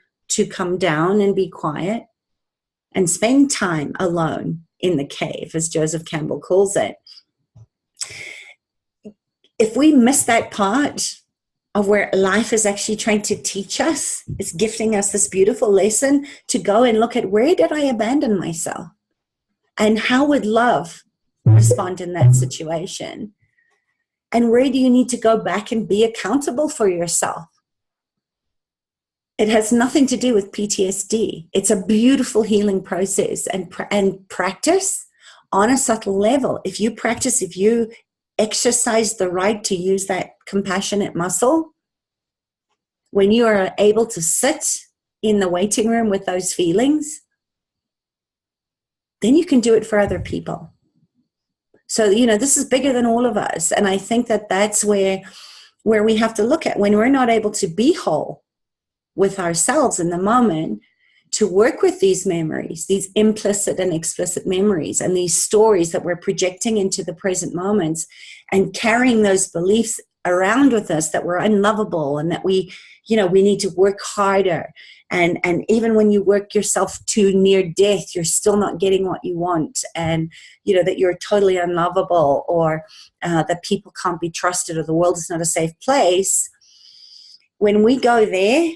come down and be quiet and spend time alone in the cave, as Joseph Campbell calls it. If we miss that part of where life is actually trying to teach us, it's gifting us this beautiful lesson to go and look at, where did I abandon myself? And how would love respond in that situation? And where do you need to go back and be accountable for yourself? It has nothing to do with PTSD. It's a beautiful healing process and practice on a subtle level. If you practice, if you exercise the right to use that compassionate muscle, when you are able to sit in the waiting room with those feelings, then you can do it for other people. So, you know, this is bigger than all of us. And I think that that's where we have to look at, when we're not able to be whole with ourselves in the moment, to work with these memories, these implicit and explicit memories, and these stories that we're projecting into the present moments, and carrying those beliefs around with us that we're unlovable and that we need to work harder. And even when you work yourself to near death, you're still not getting what you want. And, you know, that you're totally unlovable, or that people can't be trusted, or the world is not a safe place. When we go there,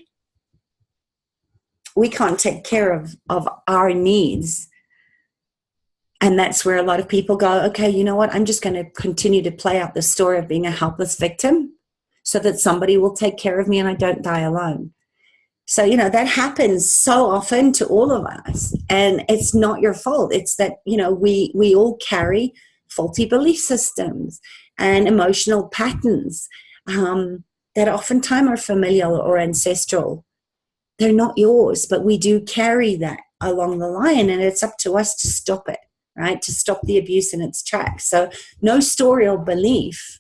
we can't take care of our needs. And that's where a lot of people go, okay, you know what? I'm just going to continue to play out the story of being a helpless victim so that somebody will take care of me and I don't die alone. So, you know, that happens so often to all of us, and it's not your fault. It's that, you know, we all carry faulty belief systems and emotional patterns that oftentimes are familial or ancestral. They're not yours, but we do carry that along the line, and it's up to us to stop it, right? To stop the abuse in its tracks. So no story or belief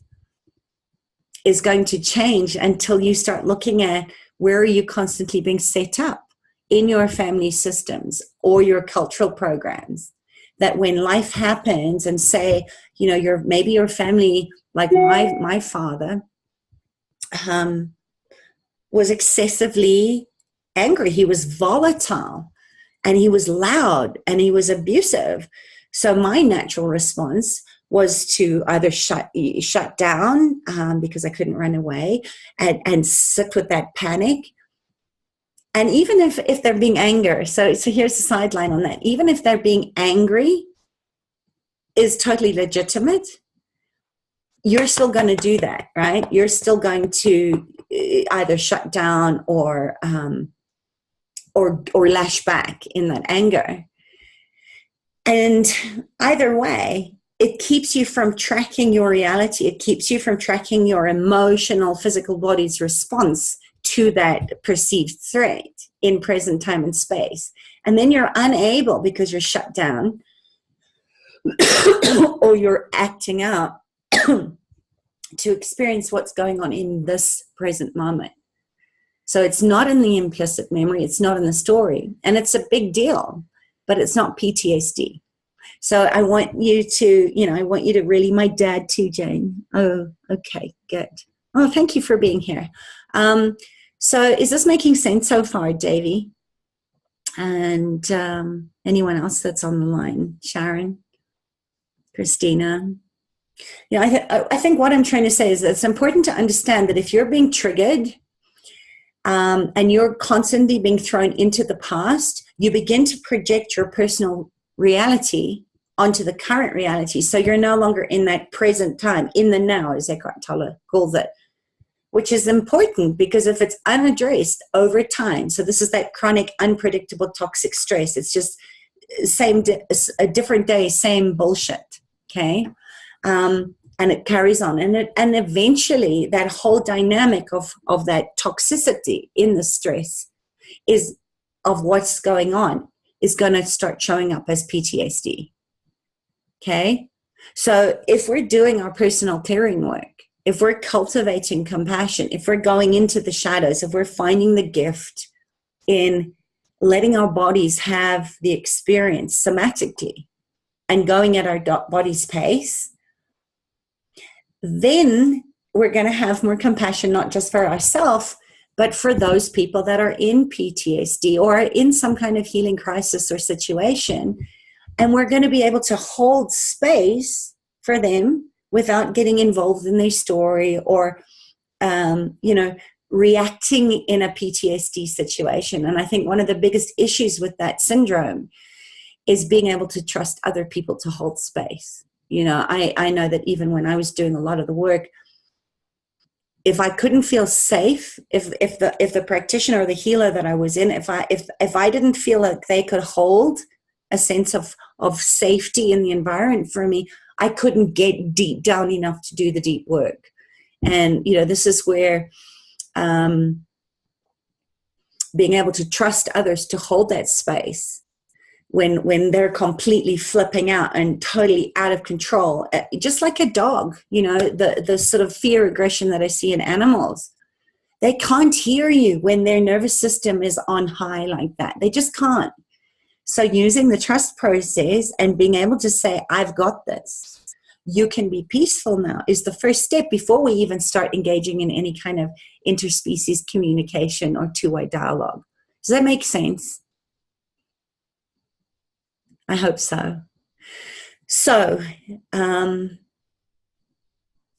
is going to change until you start looking at, where are you constantly being set up in your family systems or your cultural programs, that when life happens, and say, you know, maybe your family, like my father, was excessively angry. He was volatile, and he was loud, and he was abusive. So my natural response was to either shut down because I couldn't run away, and sit with that panic. And even if they're being angry, so here's a sideline on that. Even if they're being angry is totally legitimate, you're still going to do that, right? You're still going to either shut down or lash back in that anger. And either way, it keeps you from tracking your reality. It keeps you from tracking your emotional, physical body's response to that perceived threat in present time and space. And then you're unable, because you're shut down or you're acting out, to experience what's going on in this present moment. So it's not in the implicit memory, it's not in the story, and it's a big deal, but it's not PTSD. So I want you to, I want you to really, my dad too, Jane. Oh, okay, good. Oh, thank you for being here. So is this making sense so far, Davey? And anyone else that's on the line? Sharon? Christina? I think what I'm trying to say is that it's important to understand that if you're being triggered and you're constantly being thrown into the past, you begin to project your personal reality onto the current reality. So you're no longer in that present time, in the now, as Eckhart Tolle calls it, which is important because if it's unaddressed over time, so this is that chronic, unpredictable, toxic stress. It's just a different day, same bullshit, okay? And it carries on. And eventually that whole dynamic of that toxicity in the stress is of what's going on is going to start showing up as PTSD. Okay? So if we're doing our personal clearing work, if we're cultivating compassion, if we're going into the shadows, if we're finding the gift in letting our bodies have the experience somatically and going at our body's pace, then we're going to have more compassion, not just for ourselves, but for those people that are in PTSD or are in some kind of healing crisis or situation. And we're going to be able to hold space for them without getting involved in their story or, reacting in a PTSD situation. And I think one of the biggest issues with that syndrome is being able to trust other people to hold space. I know that even when I was doing a lot of the work, if I couldn't feel safe, if the practitioner or the healer that I was in, if I didn't feel like they could hold a sense of safety in the environment for me, I couldn't get deep down enough to do the deep work. And this is where being able to trust others to hold that space when they're completely flipping out and totally out of control, just like a dog, the sort of fear aggression that I see in animals. They can't hear you when their nervous system is on high like that. They just can't. So using the trust process and being able to say, I've got this, you can be peaceful now, is the first step before we even start engaging in any kind of interspecies communication or two-way dialogue. Does that make sense? I hope so. So,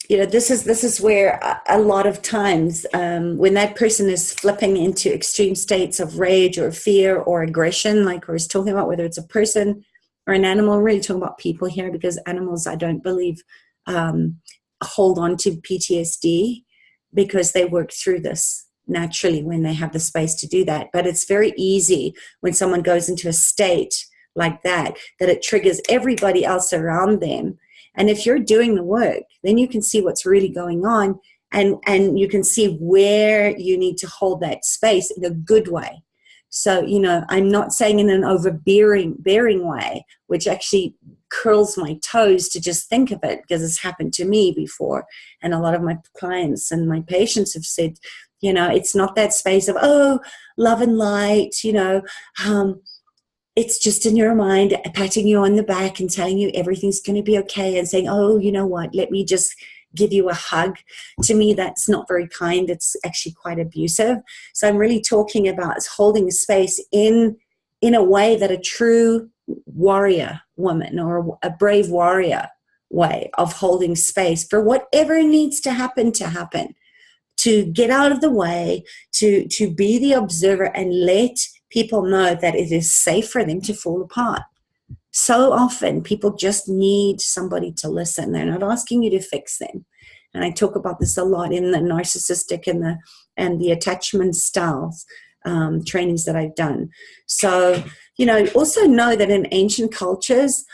this is where a lot of times when that person is flipping into extreme states of rage or fear or aggression, like we was talking about, whether it's a person or an animal, we're really talking about people here because animals, I don't believe, hold on to PTSD because they work through this naturally when they have the space to do that. But it's very easy when someone goes into a state like that it triggers everybody else around them. And if you're doing the work, then you can see what's really going on and you can see where you need to hold that space in a good way. So, I'm not saying in an overbearing way, which actually curls my toes to just think of it because it's happened to me before. And a lot of my clients and my patients have said, it's not that space of, oh, love and light, it's just in your mind, patting you on the back and telling you everything's going to be okay and saying, oh, you know what, let me just give you a hug. To me, that's not very kind. It's actually quite abusive. So I'm really talking about holding a space in a way that a true warrior woman or a brave warrior way of holding space for whatever needs to happen, to get out of the way, to be the observer and let people know that it is safe for them to fall apart. So often people just need somebody to listen. They're not asking you to fix them. And I talk about this a lot in the narcissistic and the attachment styles trainings that I've done. So, also know that in ancient cultures,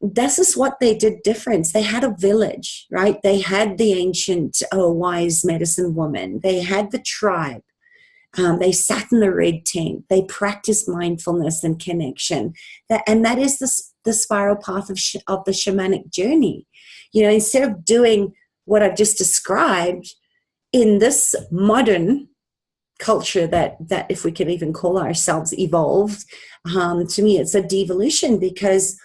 this is what they did different. They had a village, right? They had the ancient wise medicine woman. They had the tribe. They sat in the red tent. They practiced mindfulness and connection. That is the spiral path of the shamanic journey. Instead of doing what I've just described in this modern culture that if we could even call ourselves evolved, to me it's a devolution, because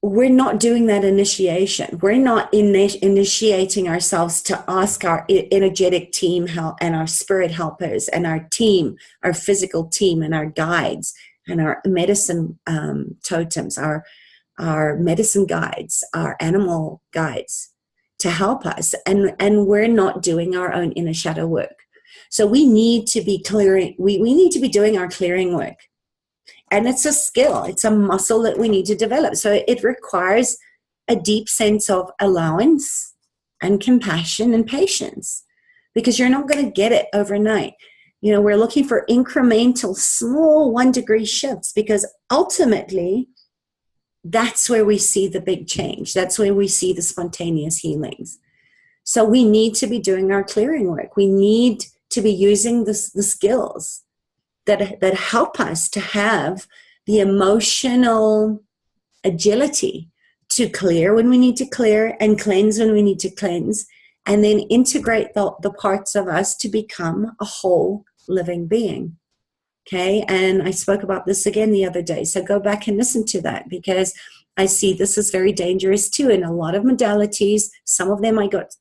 we're not doing that initiation. We're not initiating ourselves to ask our energetic team help and our spirit helpers and our team, our physical team and our guides and our medicine totems, our medicine guides, our animal guides to help us. And we're not doing our own inner shadow work. So we need to be clearing, we need to be doing our clearing work. And it's a skill, it's a muscle that we need to develop. So it requires a deep sense of allowance and compassion and patience, because you're not going to get it overnight. We're looking for incremental, small 1-degree shifts, because ultimately that's where we see the big change. That's where we see the spontaneous healings. So we need to be doing our clearing work. We need to be using the skills that help us to have the emotional agility to clear when we need to clear and cleanse when we need to cleanse, and then integrate the parts of us to become a whole living being. Okay, and I spoke about this again the other day, so go back and listen to that, because I see this is very dangerous too in a lot of modalities. Some of them I got,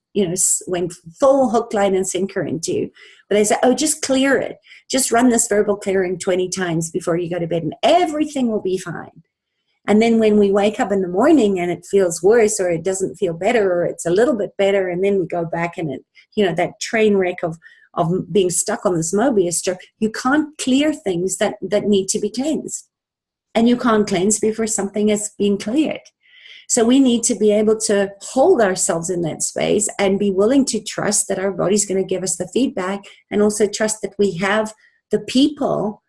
went full hook, line, and sinker into. But they say, oh, just clear it. Just run this verbal clearing 20 times before you go to bed and everything will be fine. And then when we wake up in the morning and it feels worse, or it doesn't feel better, or it's a little bit better, and then we go back and that train wreck of being stuck on this Mobius strip, you can't clear things that need to be cleansed. And you can't cleanse before something has been cleared. So we need to be able to hold ourselves in that space and be willing to trust that our body's going to give us the feedback, and also trust that we have the people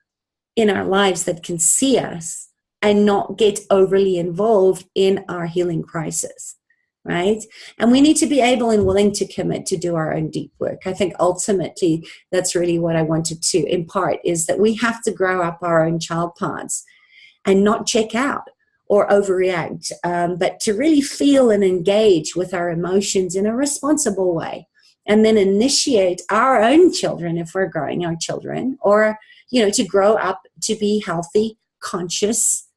in our lives that can see us and not get overly involved in our healing crisis, right? And we need to be able and willing to commit to do our own deep work. I think ultimately that's really what I wanted to impart, is that we have to grow up our own child parts and not check out or overreact, but to really feel and engage with our emotions in a responsible way, and then initiate our own children, if we're growing our children, or, to grow up to be healthy, conscious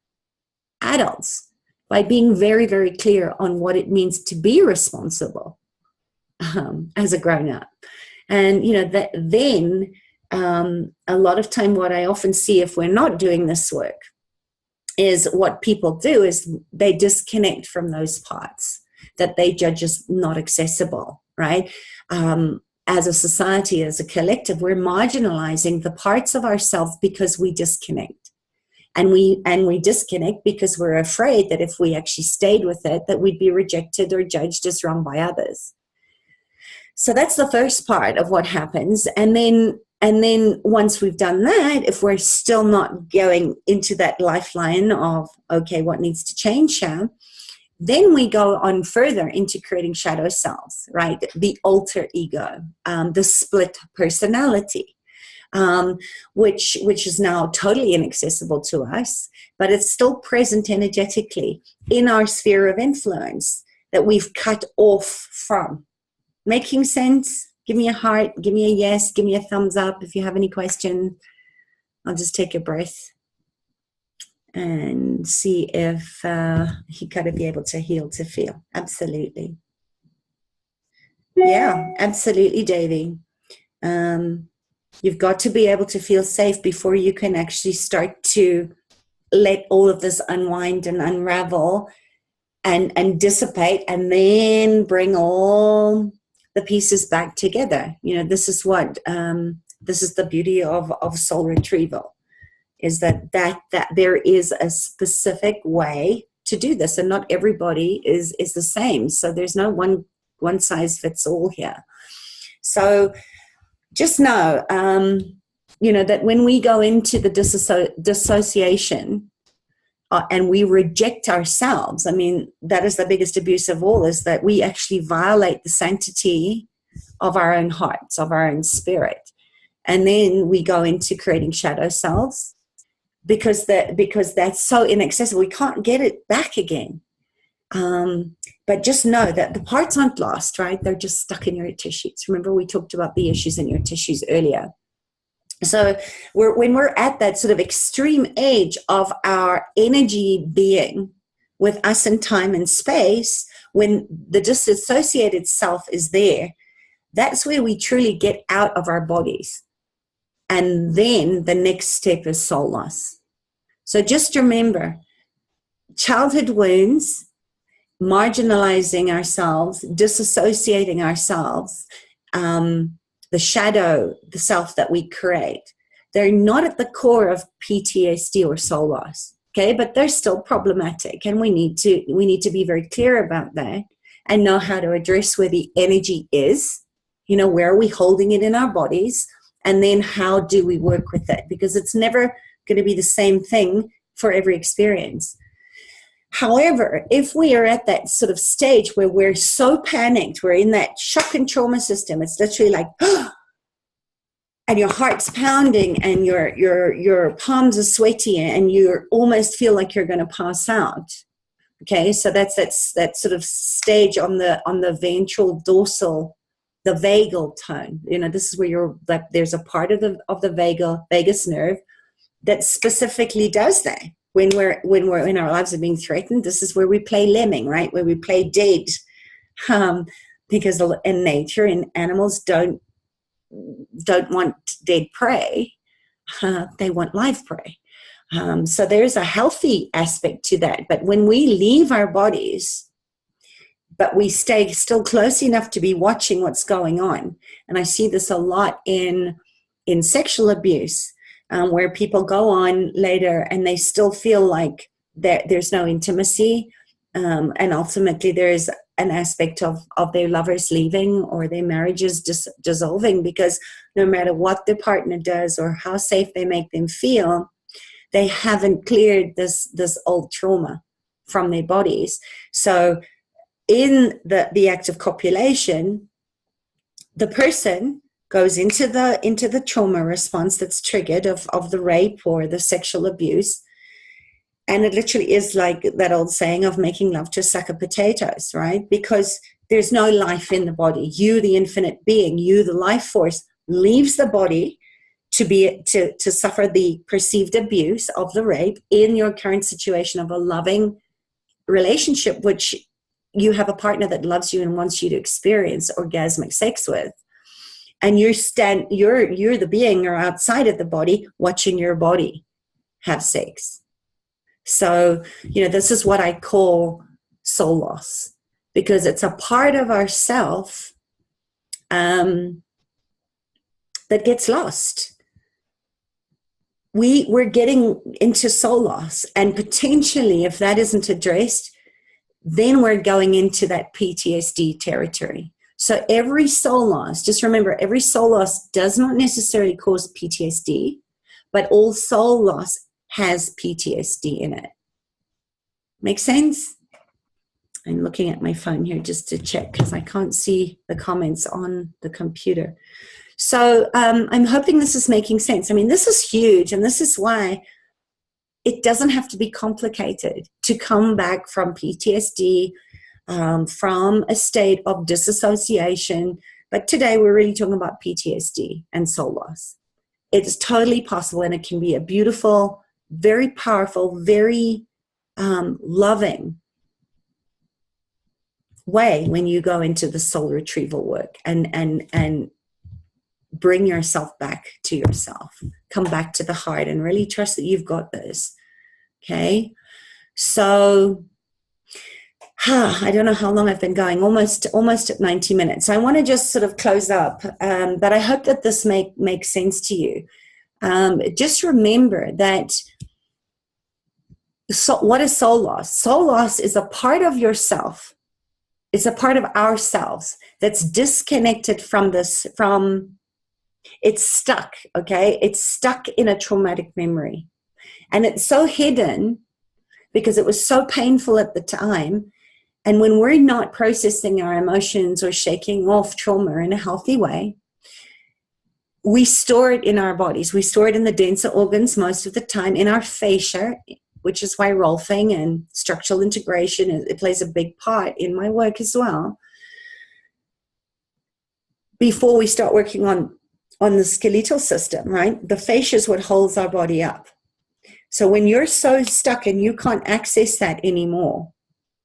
adults by being very, very clear on what it means to be responsible as a grown-up. And, that then a lot of time what I often see if we're not doing this work is what people do is they disconnect from those parts that they judge as not accessible, right? As a society, as a collective, we're marginalizing the parts of ourselves because we disconnect. And we disconnect because we're afraid that if we actually stayed with it, that we'd be rejected or judged as wrong by others. So that's the first part of what happens. And then once we've done that, if we're still not going into that lifeline of, okay, what needs to change here, then we go on further into creating shadow selves, right? The alter ego, the split personality, which is now totally inaccessible to us, but it's still present energetically in our sphere of influence that we've cut off from. Making sense? Give me a heart, give me a yes, give me a thumbs up if you have any question. I'll just take a breath and see if he could be able to heal to feel. Absolutely. Yeah, absolutely, Davey. You've got to be able to feel safe before you can actually start to let all of this unwind and unravel and dissipate, and then bring all the pieces back together. This is what this is the beauty of soul retrieval, is that there is a specific way to do this, and not everybody is the same. So there's no one size fits all here. So just know, that when we go into the dissociation and we reject ourselves, that is the biggest abuse of all, is that we actually violate the sanctity of our own hearts, of our own spirit. And then we go into creating shadow selves because that's so inaccessible. We can't get it back again. But just know that the parts aren't lost, right? They're just stuck in your tissues. Remember, we talked about the issues in your tissues earlier. So when we're at that sort of extreme age of our energy being with us in time and space, when the disassociated self is there, that's where we truly get out of our bodies. And then the next step is soul loss. So just remember, childhood wounds, marginalizing ourselves, disassociating ourselves, the shadow, the self that we create, they're not at the core of PTSD or soul loss, okay? But they're still problematic, and we need to be very clear about that and know how to address where the energy is, where are we holding it in our bodies, and then how do we work with it? Because it's never going to be the same thing for every experience. However, if we are at that sort of stage where we're so panicked, we're in that shock and trauma system, it's literally like, and your heart's pounding and your palms are sweaty and you almost feel like you're going to pass out. Okay, so that's that sort of stage on the ventral dorsal, the vagal tone. This is where there's a part of the vagus nerve that specifically does that. When our lives are being threatened, this is where we play lemming, right? Where we play dead, because in nature, in animals don't want dead prey; they want live prey. So there's a healthy aspect to that. But when we leave our bodies, but we stay still close enough to be watching what's going on, and I see this a lot in sexual abuse. Where people go on later and they still feel like there's no intimacy, and ultimately there's an aspect of their lovers leaving or their marriages dissolving, because no matter what the partner does or how safe they make them feel, they haven't cleared this old trauma from their bodies. So in the act of copulation, the person goes into the trauma response that's triggered of the rape or the sexual abuse. And it literally is like that old saying of making love to a sack of potatoes, right? Because there's no life in the body. You, the infinite being, you, the life force, leaves the body to suffer the perceived abuse of the rape in your current situation of a loving relationship, which you have a partner that loves you and wants you to experience orgasmic sex with. And you're the being or outside of the body watching your body have sex. So, this is what I call soul loss, because it's a part of ourself that gets lost. We're getting into soul loss, and potentially if that isn't addressed, then we're going into that PTSD territory. So every soul loss, just remember, every soul loss does not necessarily cause PTSD, but all soul loss has PTSD in it. Make sense? I'm looking at my phone here just to check because I can't see the comments on the computer. So I'm hoping this is making sense. I mean, this is huge, and this is why it doesn't have to be complicated to come back from PTSD, from a state of disassociation. But today we're really talking about PTSD and soul loss. It's totally possible, and it can be a beautiful, very powerful, very loving way when you go into the soul retrieval work and bring yourself back to yourself. Come back to the heart and really trust that you've got this. Okay? So I don't know how long I've been going, almost at 90 minutes. So I want to just sort of close up, but I hope that this makes sense to you. Just remember that what is soul loss? Soul loss is a part of yourself. It's a part of ourselves that's disconnected from it's stuck, okay? It's stuck in a traumatic memory. And it's so hidden because it was so painful at the time And when we're not processing our emotions or shaking off trauma in a healthy way, we store it in our bodies. We store it in the denser organs most of the time, in our fascia, which is why Rolfing and structural integration, it plays a big part in my work as well. Before we start working on the skeletal system, right? The fascia is what holds our body up. So when you're so stuck and you can't access that anymore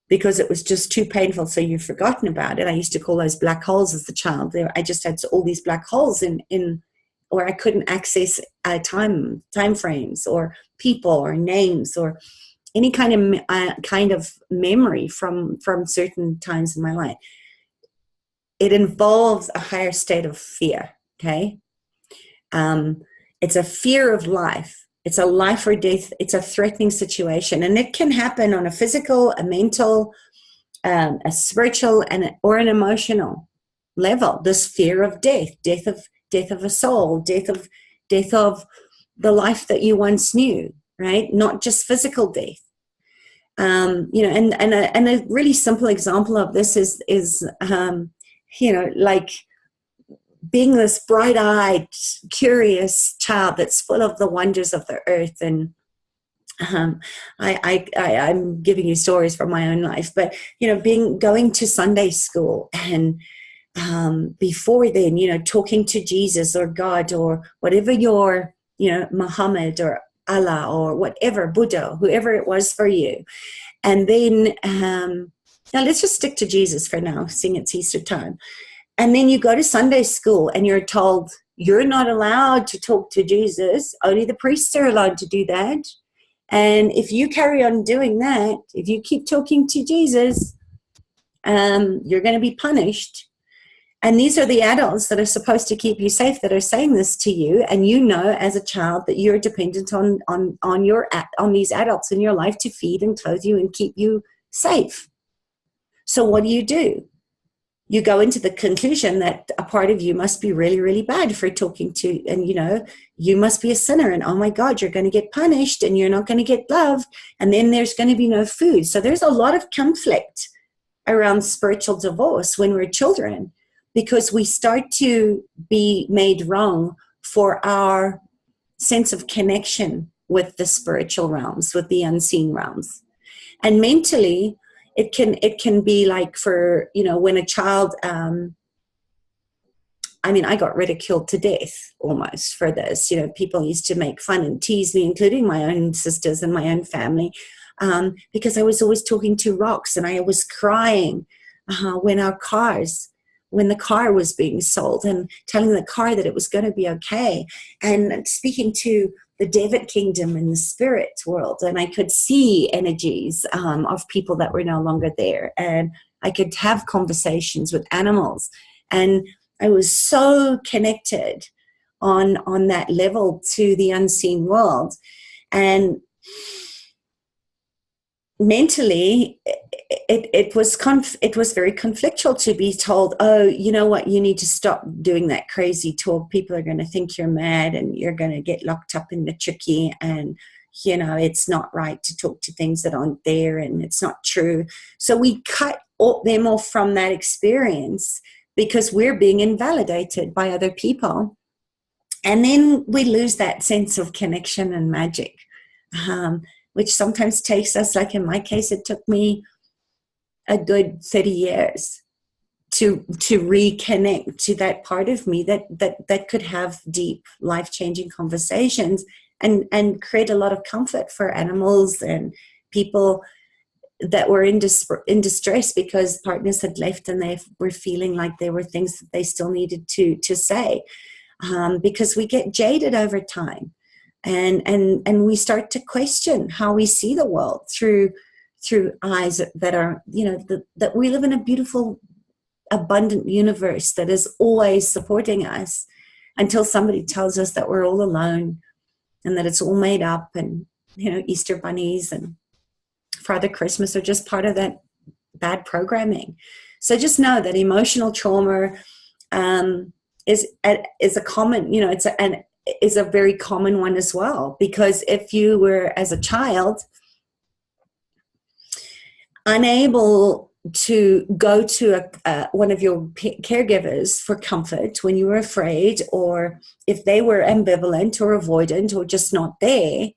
because it was just too painful, so you've forgotten about it. I used to call those black holes as a child. I just had all these black holes in where I couldn't access time frames or people or names or any kind of memory from certain times in my life. It involves a higher state of fear. Okay, it's a fear of life. It's a life or death. It's a threatening situation, and it can happen on a physical, a mental, a spiritual, or an emotional level. This fear of death of a soul, death of the life that you once knew, right? Not just physical death. And a really simple example of this is like being this bright-eyed, curious child that's full of the wonders of the earth. And I'm giving you stories from my own life, but going to Sunday school and before then, talking to Jesus or God or whatever your, Muhammad or Allah or whatever, Buddha, whoever it was for you. And then, now let's just stick to Jesus for now, seeing it's Easter time. And then you go to Sunday school and you're told you're not allowed to talk to Jesus. Only the priests are allowed to do that. And if you carry on doing that, if you keep talking to Jesus, you're going to be punished. And these are the adults that are supposed to keep you safe that are saying this to you. And as a child that you're dependent on these adults in your life to feed and clothe you and keep you safe. So what do? You go into the conclusion that a part of you must be really, really bad for talking to, and you must be a sinner, and oh my God, you're going to get punished and you're not going to get loved, and then there's going to be no food. So there's a lot of conflict around spiritual divorce when we're children, because we start to be made wrong for our sense of connection with the spiritual realms, with the unseen realms. And mentally, it can be like for, when a child, I got ridiculed to death almost for this. People used to make fun and tease me, including my own sisters and my own family, because I was always talking to rocks, and I was crying when the car was being sold, and telling the car that it was going to be okay, and speaking to the Devitt kingdom in the spirit world. And I could see energies of people that were no longer there. And I could have conversations with animals. And I was so connected on that level to the unseen world. And mentally, it was very conflictual to be told, oh, you know what, you need to stop doing that crazy talk. People are going to think you're mad and you're going to get locked up in the tricky, and it's not right to talk to things that aren't there, and it's not true. So we cut them off from that experience because we're being invalidated by other people, and then we lose that sense of connection and magic, which sometimes takes us, like in my case, it took me a good 30 years to reconnect to that part of me that could have deep, life-changing conversations and create a lot of comfort for animals and people that were in distress because partners had left and they were feeling like there were things that they still needed to say, because we get jaded over time. And we start to question how we see the world through eyes that are, that we live in a beautiful, abundant universe that is always supporting us, until somebody tells us that we're all alone and that it's all made up, and, Easter bunnies and Father Christmas are just part of that bad programming. So just know that emotional trauma is a common, is a very common one as well, because if you were, as a child, unable to go to one of your caregivers for comfort when you were afraid, or if they were ambivalent or avoidant or just not there,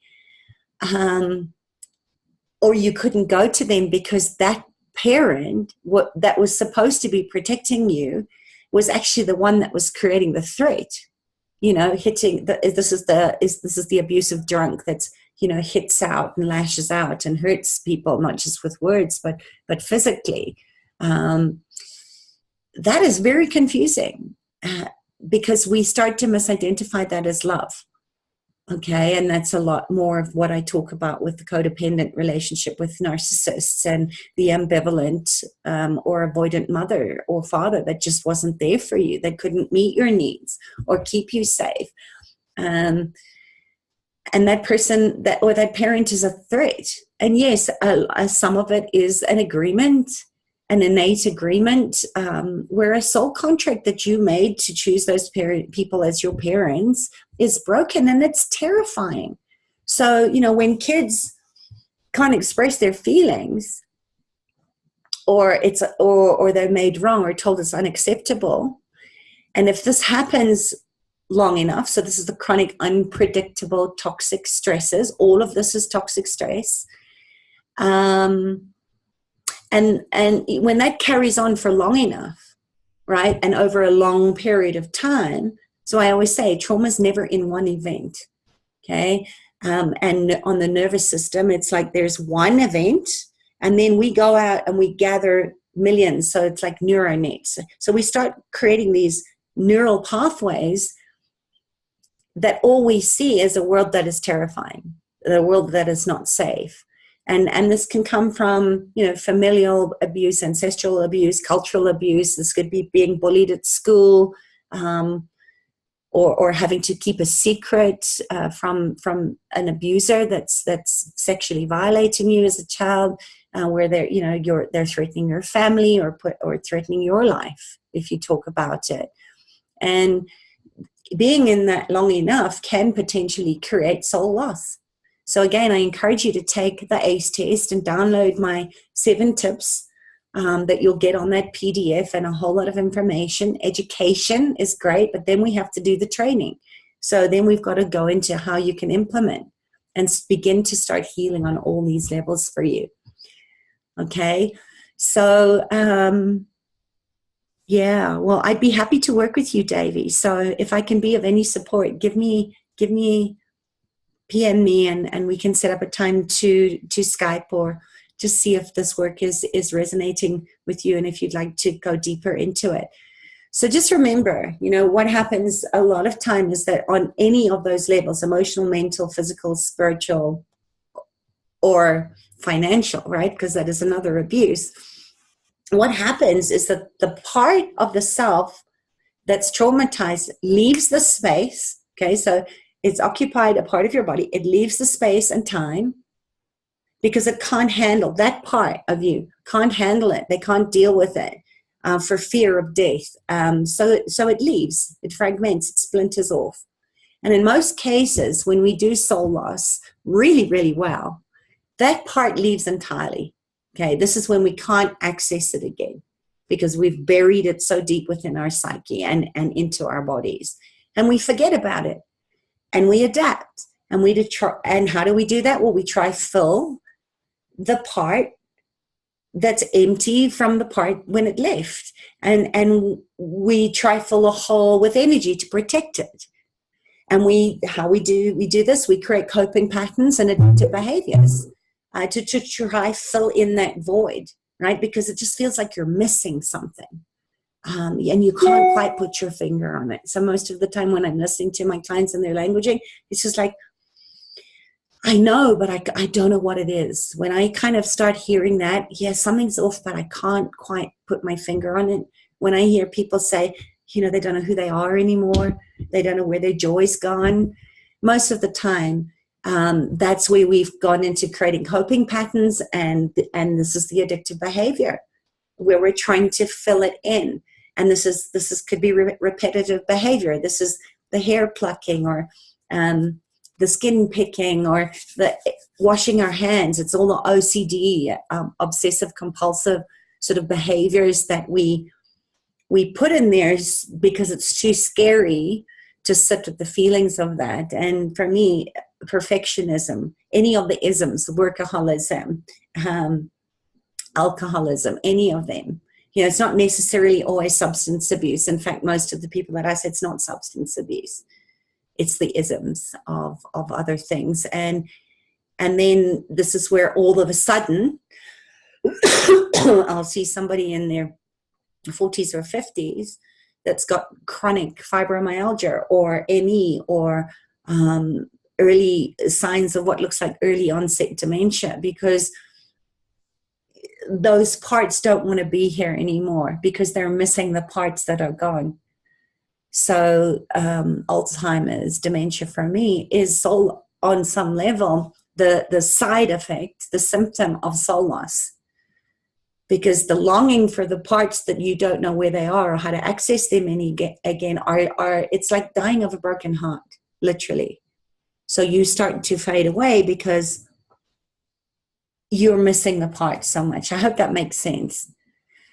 or you couldn't go to them because that parent that was supposed to be protecting you was actually the one that was creating the threat. Hitting this is the abusive drunk that's hits out and lashes out and hurts people, not just with words but physically. That is very confusing because we start to misidentify that as love. Okay, and that's a lot more of what I talk about with the codependent relationship with narcissists and the ambivalent or avoidant mother or father that just wasn't there for you, that couldn't meet your needs or keep you safe. And that person that parent is a threat. And yes, some of it is an agreement, an innate agreement, where a soul contract that you made to choose those people as your parents is broken, and it's terrifying. So, when kids can't express their feelings, or they're made wrong or told it's unacceptable, and if this happens long enough, so this is the chronic, unpredictable, toxic stresses, all of this is toxic stress. And when that carries on for long enough, right, and over a long period of time, so I always say trauma is never in one event, okay? And on the nervous system, it's like there's one event, and then we go out and we gather millions, so it's like neural nets. So we start creating these neural pathways that all we see is a world that is terrifying, a world that is not safe. And this can come from, familial abuse, ancestral abuse, cultural abuse. This could be being bullied at school, or having to keep a secret from an abuser that's sexually violating you as a child, where they're threatening your family or threatening your life if you talk about it. And being in that long enough can potentially create soul loss. So again, I encourage you to take the ACE test and download my 7 tips that you'll get on that PDF, and a whole lot of information. Education is great, but then we have to do the training. So then we've got to go into how you can implement and begin to start healing on all these levels for you. Okay, so yeah, well, I'd be happy to work with you, Davey. So if I can be of any support, give me PM me, and we can set up a time to Skype or just see if this work is resonating with you and if you'd like to go deeper into it. So just remember, what happens a lot of time is that on any of those levels, emotional, mental, physical, spiritual, or financial, right? Because that is another abuse. What happens is that the part of the self that's traumatized leaves the space, okay? So it's occupied a part of your body. It leaves the space and time because it can't handle, that part of you can't handle it. They can't deal with it for fear of death. So it leaves, it fragments, it splinters off. And in most cases, when we do soul loss really, really well, that part leaves entirely. Okay, this is when we can't access it again because we've buried it so deep within our psyche and into our bodies. And we forget about it. And we adapt, and how do we do that? Well, we try fill the part that's empty from the part when it left, and we try fill a hole with energy to protect it. And we do this. We create coping patterns and addictive behaviors to try fill in that void, right? Because it just feels like you're missing something. And you can't quite put your finger on it. So most of the time when I'm listening to my clients and their languaging, it's just like, I know, but I don't know what it is. When I kind of start hearing that, yes, something's off, but I can't quite put my finger on it. When I hear people say, they don't know who they are anymore, they don't know where their joy's gone, most of the time, that's where we've gone into creating coping patterns, and this is the addictive behavior, where we're trying to fill it in. And this could be repetitive behavior. This is the hair plucking, or the skin picking, or the washing our hands. It's all the OCD, obsessive compulsive sort of behaviors that we put in there because it's too scary to sit with the feelings of that. And for me, perfectionism, any of the isms, workaholism, alcoholism, any of them. It's not necessarily always substance abuse. In fact, most of the people that I say, it's not substance abuse. It's the isms of other things. And then this is where all of a sudden, I'll see somebody in their 40s or 50s that's got chronic fibromyalgia or ME or early signs of what looks like early onset dementia, because those parts don't want to be here anymore because they're missing the parts that are gone. So Alzheimer's, dementia for me is soul, on some level, the side effect, the symptom of soul loss. Because the longing for the parts that you don't know where they are or how to access them again are it's like dying of a broken heart, literally. So you start to fade away because you're missing the parts so much. I hope that makes sense.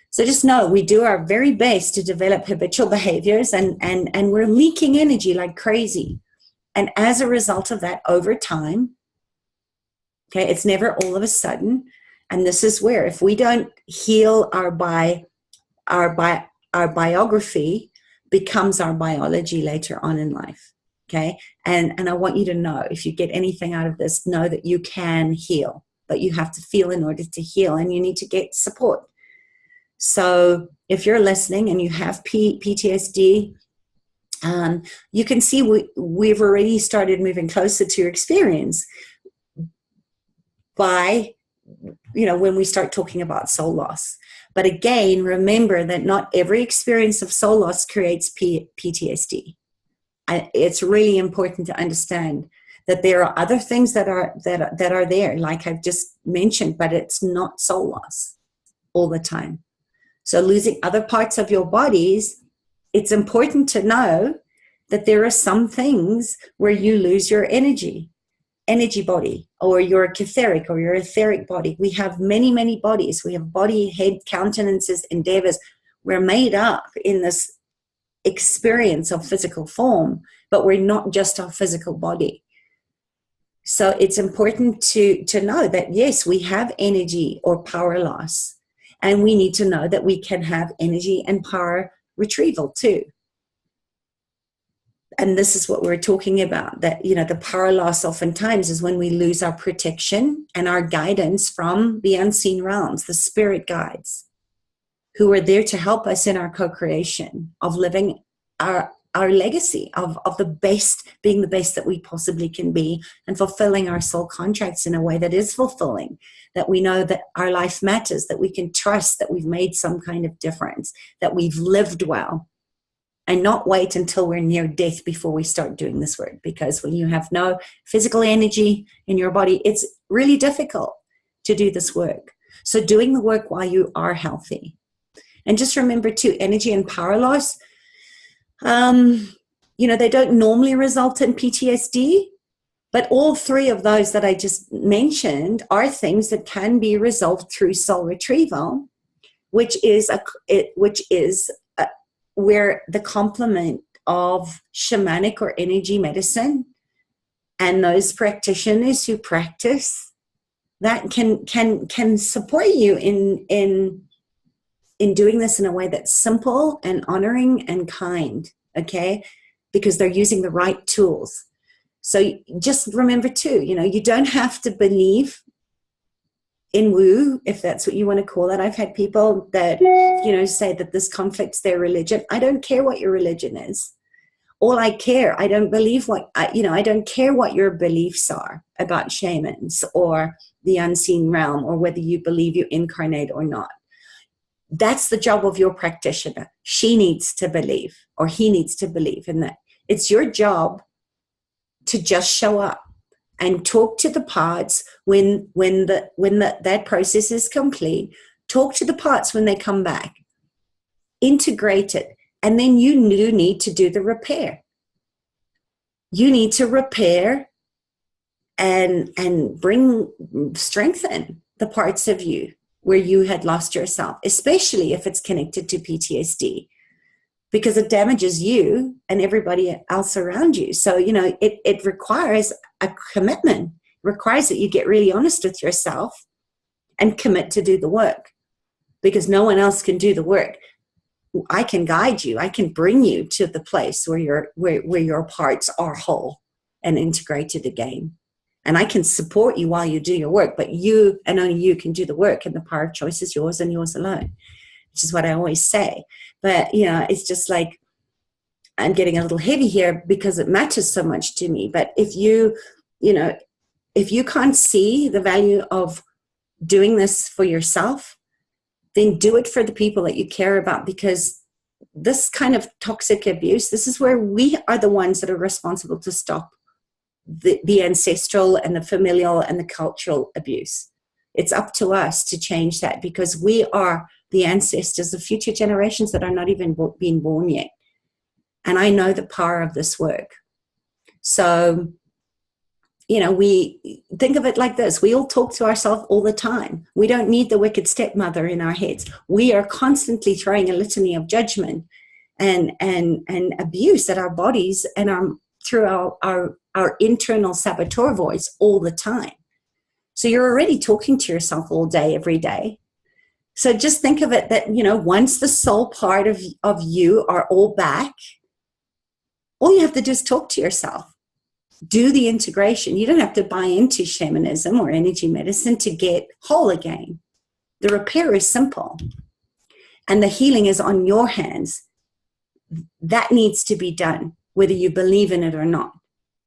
So just know we do our very best to develop habitual behaviors and we're leaking energy like crazy. And as a result of that, over time, okay, it's never all of a sudden. And this is where if we don't heal our biography becomes our biology later on in life. Okay. And I want you to know, if you get anything out of this, know that you can heal, but you have to feel in order to heal, and you need to get support. So if you're listening and you have PTSD, you can see we've already started moving closer to your experience by, when we start talking about soul loss. But again, remember that not every experience of soul loss creates PTSD. It's really important to understand that there are other things that are there, like I've just mentioned, but it's not soul loss all the time. So losing other parts of your bodies, it's important to know that there are some things where you lose your energy body, or your etheric or your etheric body. We have many, many bodies. We have body, head, countenances, endeavors. We're made up in this experience of physical form, but we're not just our physical body. So it's important to know that, yes, we have energy or power loss, and we need to know that we can have energy and power retrieval too. And this is what we're talking about, that, the power loss oftentimes is when we lose our protection and our guidance from the unseen realms, the spirit guides, who are there to help us in our co-creation of living our legacy of the best, being the best that we possibly can be, and fulfilling our soul contracts in a way that is fulfilling, that we know that our life matters, that we can trust that we've made some kind of difference, that we've lived well. And not wait until we're near death before we start doing this work. Because when you have no physical energy in your body, it's really difficult to do this work. So doing the work while you are healthy. And just remember too, energy and power loss, they don't normally result in PTSD, but all three of those that I just mentioned are things that can be resolved through soul retrieval, which is where the complement of shamanic or energy medicine and those practitioners who practice that can support you in doing this in a way that's simple and honoring and kind, okay? Because they're using the right tools. So just remember too, you don't have to believe in woo, if that's what you want to call it. I've had people that, say that this conflicts their religion. I don't care what your religion is. All I care, I don't care what your beliefs are about shamans or the unseen realm, or whether you believe you incarnate or not. That's the job of your practitioner. She needs to believe, or he needs to believe in that. It's your job to just show up and talk to the parts when that process is complete. Talk to the parts when they come back. Integrate it. And then you do need to do the repair. You need to repair and strengthen the parts of you where you had lost yourself, especially if it's connected to PTSD, because it damages you and everybody else around you. So, it requires a commitment. It requires that you get really honest with yourself and commit to do the work, because no one else can do the work. I can guide you. I can bring you to the place where your parts are whole and integrated again. And I can support you while you do your work, but you and only you can do the work, and the power of choice is yours and yours alone, which is what I always say. But, it's just like, I'm getting a little heavy here because it matters so much to me. But if you can't see the value of doing this for yourself, then do it for the people that you care about, because this kind of toxic abuse, this is where we are the ones that are responsible to stop the ancestral and the familial and the cultural abuse. It's up to us to change that, because we are the ancestors of future generations that are not even being born yet. And I know the power of this work. So, we think of it like this. We all talk to ourselves all the time. We don't need the wicked stepmother in our heads. We are constantly throwing a litany of judgment and abuse at our bodies and through our internal saboteur voice all the time. So you're already talking to yourself all day, every day. So just think of it that, once the soul part of you are all back, all you have to do is talk to yourself. Do the integration. You don't have to buy into shamanism or energy medicine to get whole again. The repair is simple, and the healing is on your hands. That needs to be done, whether you believe in it or not.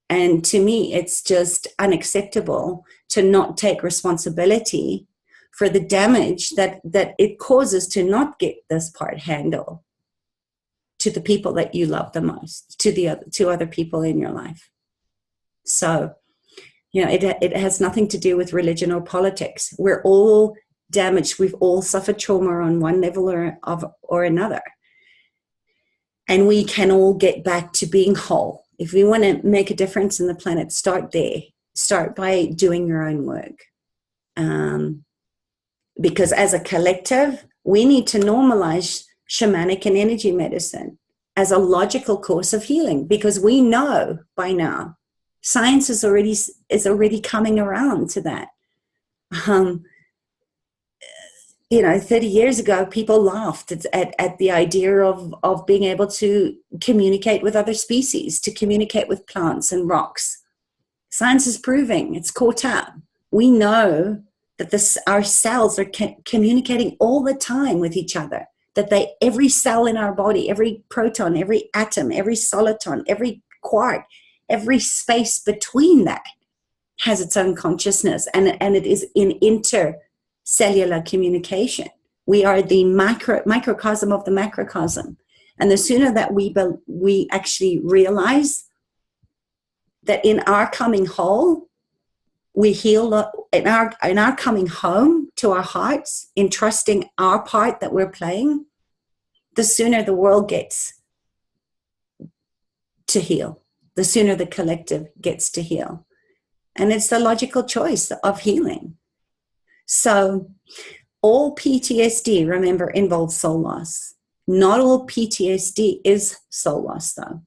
And to me, it's just unacceptable to not take responsibility for the damage that it causes to not get this part handled to the people that you love the most, to other people in your life. So, it has nothing to do with religion or politics. We're all damaged. We've all suffered trauma on one level or another. And we can all get back to being whole. If we want to make a difference in the planet, start there. Start by doing your own work. Because as a collective, we need to normalize shamanic and energy medicine as a logical course of healing, because we know by now, science is already coming around to that. 30 years ago, people laughed at the idea of being able to communicate with other species, to communicate with plants and rocks. Science is proving it's caught up. We know that our cells are communicating all the time with each other, that every cell in our body, every proton, every atom, every soliton, every quark, every space between that has its own consciousness, and it is in intercellular communication. We are the microcosm of the macrocosm. And the sooner that we actually realize that in our coming whole, we heal in our coming home to our hearts, in trusting our part that we're playing, the sooner the world gets to heal, the sooner the collective gets to heal. And it's the logical choice of healing. So all PTSD, remember, involves soul loss. Not all PTSD is soul loss, though.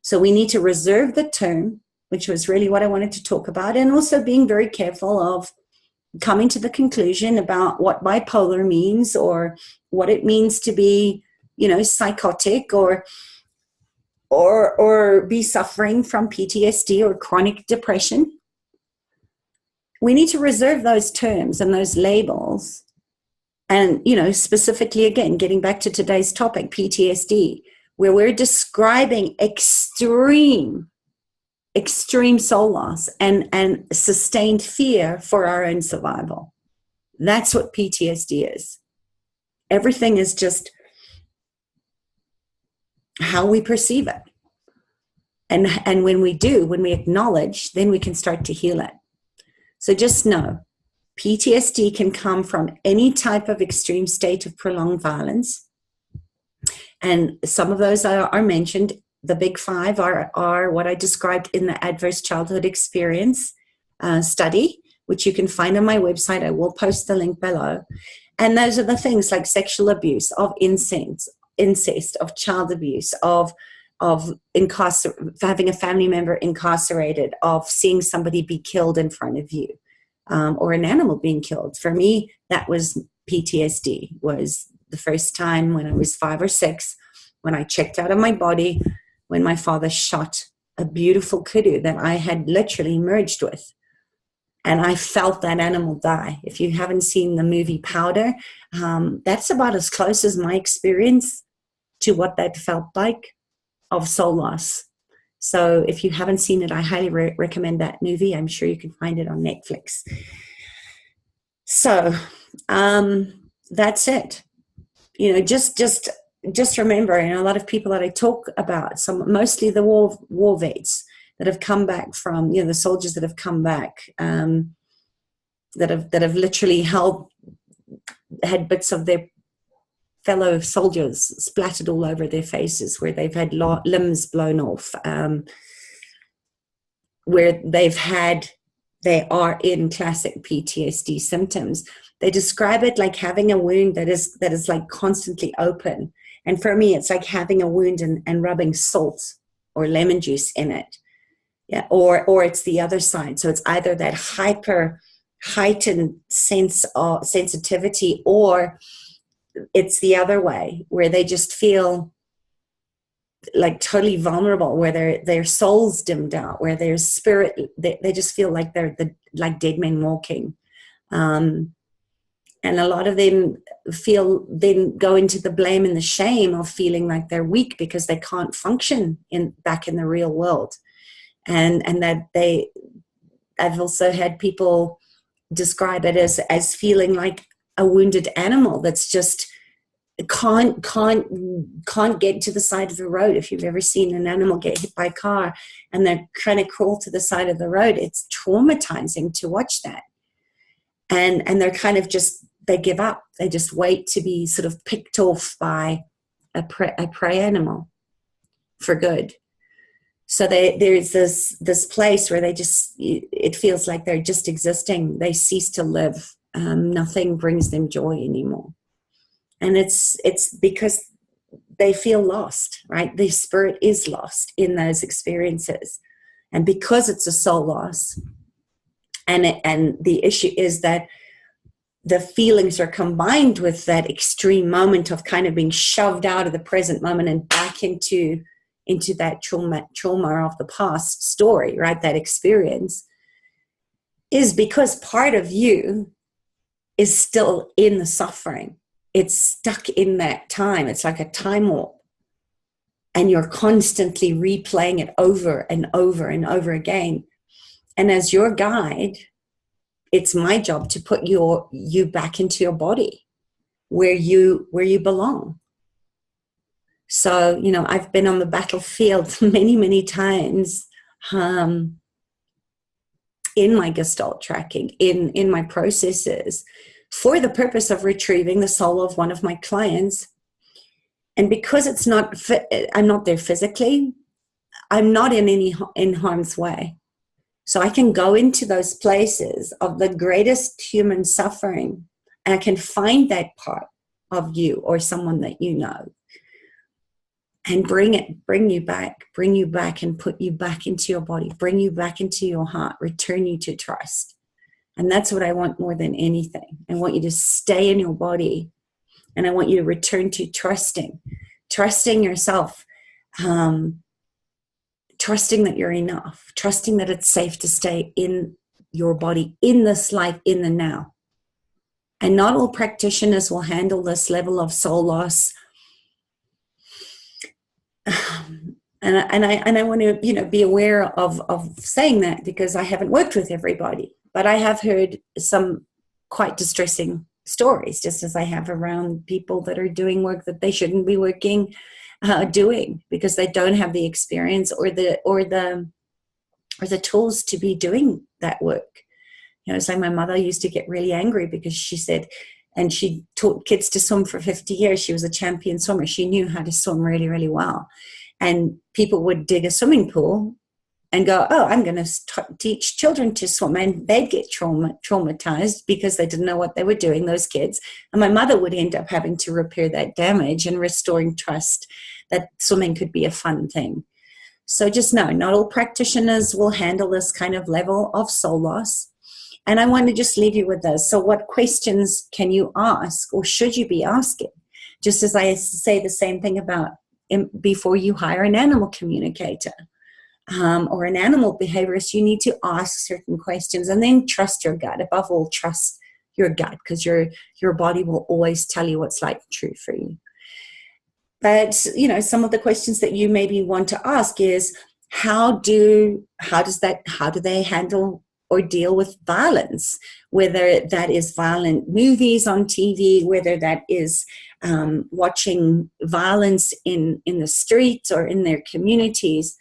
So we need to reserve the term, which was really what I wanted to talk about, and also being very careful of coming to the conclusion about what bipolar means or what it means to be, psychotic or be suffering from PTSD or chronic depression. We need to reserve those terms and those labels. And, specifically, again, getting back to today's topic, PTSD, where we're describing extreme soul loss and sustained fear for our own survival. That's what PTSD is. Everything is just how we perceive it. And when we acknowledge, then we can start to heal it. So just know, PTSD can come from any type of extreme state of prolonged violence. And some of those are mentioned. The big five are what I described in the Adverse Childhood Experience study, which you can find on my website. I will post the link below. And those are the things like sexual abuse, of incest, of child abuse, of having a family member incarcerated, of seeing somebody be killed in front of you, or an animal being killed. For me, that was PTSD. Was the first time when I was 5 or 6, when I checked out of my body, when my father shot a beautiful kudu that I had literally merged with. And I felt that animal die. If you haven't seen the movie Powder, that's about as close as my experience to what that felt like of soul loss. So if you haven't seen it, I highly recommend that movie. I'm sure you can find it on Netflix. So that's it. Just remember, a lot of people that I talk about, mostly the war vets that have come back from, the soldiers that have come back, that have literally had bits of their fellow soldiers splattered all over their faces, where they've had limbs blown off, where they are in classic PTSD symptoms. They describe it like having a wound that is like constantly open. And for me, it's like having a wound and rubbing salt or lemon juice in it. Yeah, or it's the other side. So it's either that heightened sense of sensitivity, or it's the other way, where they just feel like totally vulnerable, where their soul's dimmed out, where their spirit, they just feel like they're like dead men walking. And a lot of them then go into the blame and the shame of feeling like they're weak because they can't function back in the real world. And that I've also had people describe it as feeling like a wounded animal that's just can't get to the side of the road. If you've ever seen an animal get hit by a car and they're trying to crawl to the side of the road, it's traumatizing to watch that. And they're kind of they give up. They just wait to be sort of picked off by a prey animal for good. So there's this place where it feels like they're just existing. They cease to live. Nothing brings them joy anymore. And it's because they feel lost, right? Their spirit is lost in those experiences. And because it's a soul loss, and the issue is that the feelings are combined with that extreme moment of kind of being shoved out of the present moment and back into that trauma of the past story, right? That experience is because part of you is still in the suffering. It's stuck in that time. It's like a time warp. And you're constantly replaying it over and over and over again. And as your guide, it's my job to put you back into your body where you belong. So, I've been on the battlefield many, many times in my Gestalt tracking, in my processes, for the purpose of retrieving the soul of one of my clients. And because I'm not there physically, I'm not in harm's way. So I can go into those places of the greatest human suffering, and I can find that part of you or someone that you know, and bring you back and put you back into your body, bring you back into your heart, return you to trust. And that's what I want more than anything. I want you to stay in your body, and I want you to return to trusting yourself, trusting that you're enough, trusting that it's safe to stay in your body, in this life, in the now. And not all practitioners will handle this level of soul loss. And I want to be aware of saying that, because I haven't worked with everybody, but I have heard some quite distressing stories, just as I have around people that are doing work that they shouldn't be doing because they don't have the experience or the tools to be doing that work. It's like my mother used to get really angry because she said, and she taught kids to swim for 50 years. She was a champion swimmer. She knew how to swim really, really well. And people would dig a swimming pool and go, oh, I'm going to teach children to swim, and they'd get traumatized because they didn't know what they were doing, those kids. And my mother would end up having to repair that damage and restoring trust that swimming could be a fun thing. So just know, not all practitioners will handle this kind of level of soul loss. And I want to just leave you with this. So what questions can you ask, or should you be asking? Just as I say the same thing about before you hire an animal communicator. Or an animal behaviorist, you need to ask certain questions, and then trust your gut. Above all, trust your gut, because your body will always tell you what's like true for you. But some of the questions that you maybe want to ask is, how do they handle or deal with violence, whether that is violent movies on TV, whether that is watching violence in the streets or in their communities.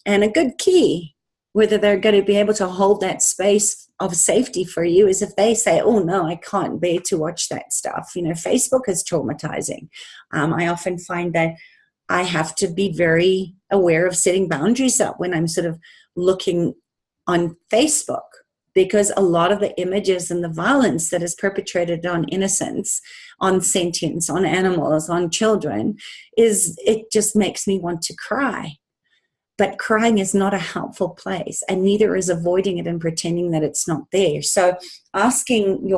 And a good key, whether they're going to be able to hold that space of safety for you, is if they say, oh, no, I can't bear to watch that stuff. Facebook is traumatizing. I often find that I have to be very aware of setting boundaries up when I'm sort of looking on Facebook, because a lot of the images and the violence that is perpetrated on innocents, on sentience, on animals, on children, it just makes me want to cry. But crying is not a helpful place, and neither is avoiding it and pretending that it's not there. So asking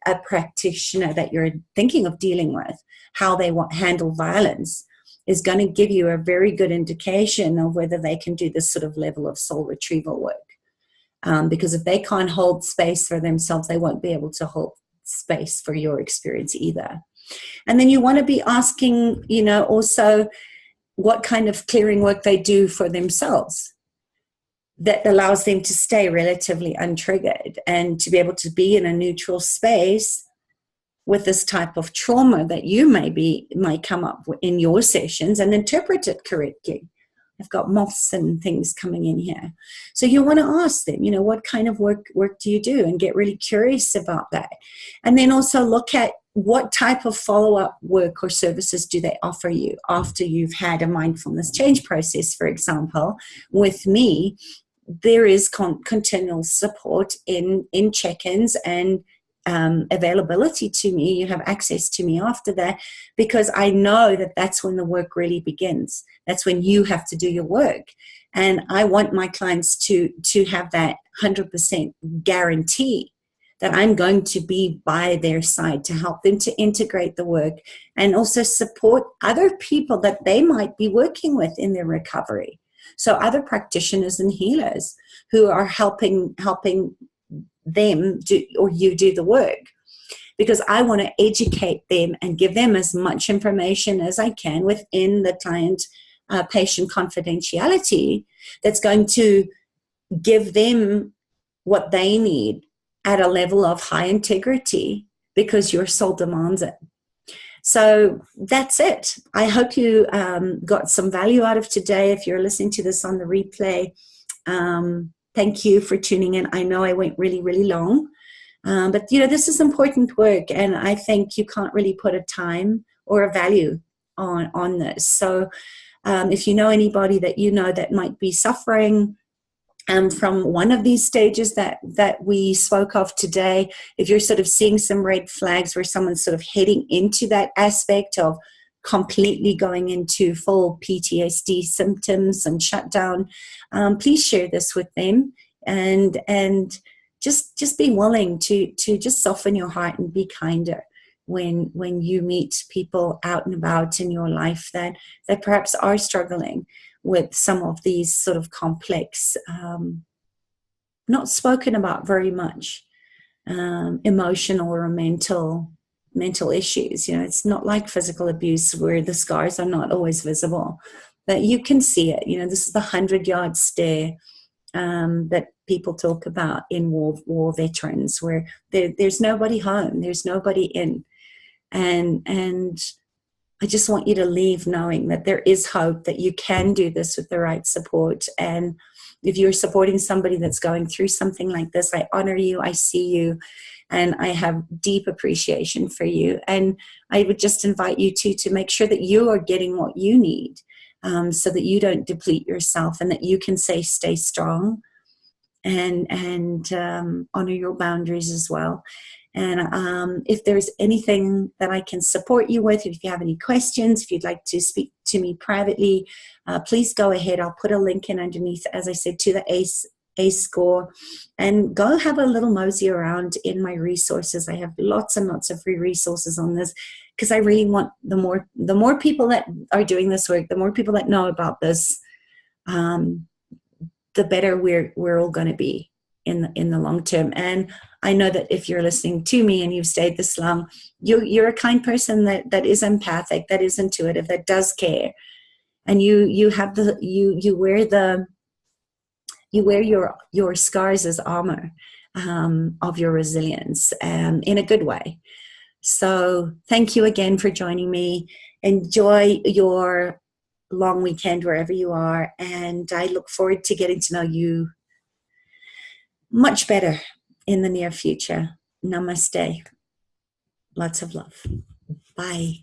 a practitioner that you're thinking of dealing with how they handle violence is going to give you a very good indication of whether they can do this sort of level of soul retrieval work. Because if they can't hold space for themselves, they won't be able to hold space for your experience either. And then you want to be asking, also, what kind of clearing work they do for themselves that allows them to stay relatively untriggered and to be able to be in a neutral space with this type of trauma that you might come up with in your sessions, and interpret it correctly. I've got moths and things coming in here. So you want to ask them, what kind of work do you do, and get really curious about that. And then also look at what type of follow-up work or services do they offer you after you've had a mindfulness change process. For example, with me, there is continual support in check-ins and availability to me. You have access to me after that, because I know that that's when the work really begins. That's when you have to do your work. And I want my clients to have that 100% guarantee that I'm going to be by their side to help them to integrate the work, and also support other people that they might be working with in their recovery. So other practitioners and healers who are helping them do, or you do the work, because I want to educate them and give them as much information as I can within the client patient confidentiality that's going to give them what they need at a level of high integrity, because your soul demands it. So that's it. I hope you got some value out of today. If you're listening to this on the replay, thank you for tuning in. I know I went really, really long, but this is important work, and I think you can't really put a time or a value on this. So if you know anybody that might be suffering from one of these stages that we spoke of today, if you're sort of seeing some red flags where someone's sort of heading into that aspect of completely going into full PTSD symptoms and shutdown, please share this with them, and just be willing to just soften your heart and be kinder when you meet people out and about in your life that perhaps are struggling with some of these sort of complex, not spoken about very much, emotional or mental issues. It's not like physical abuse where the scars are not always visible, but you can see it. This is the 100-yard stare that people talk about in war veterans, where there's nobody home, there's nobody in, and I just want you to leave knowing that there is hope, that you can do this with the right support. And if you're supporting somebody that's going through something like this, I honor you, I see you, and I have deep appreciation for you. And I would just invite you to make sure that you are getting what you need, so that you don't deplete yourself and that you can stay strong and honor your boundaries as well. And if there's anything that I can support you with, if you have any questions, if you'd like to speak to me privately, please go ahead. I'll put a link in underneath, as I said, to the ACE score, and go have a little mosey around in my resources. I have lots and lots of free resources on this, because I really want the more people that are doing this work, the more people that know about this, the better we're all going to be in the long term. And I know that if you're listening to me and you've stayed this long, you're a kind person that is empathic, that is intuitive, that does care, and you wear your scars as armor of your resilience, in a good way. So thank you again for joining me. Enjoy your long weekend wherever you are, and I look forward to getting to know you much better in the near future. Namaste. Lots of love. Bye.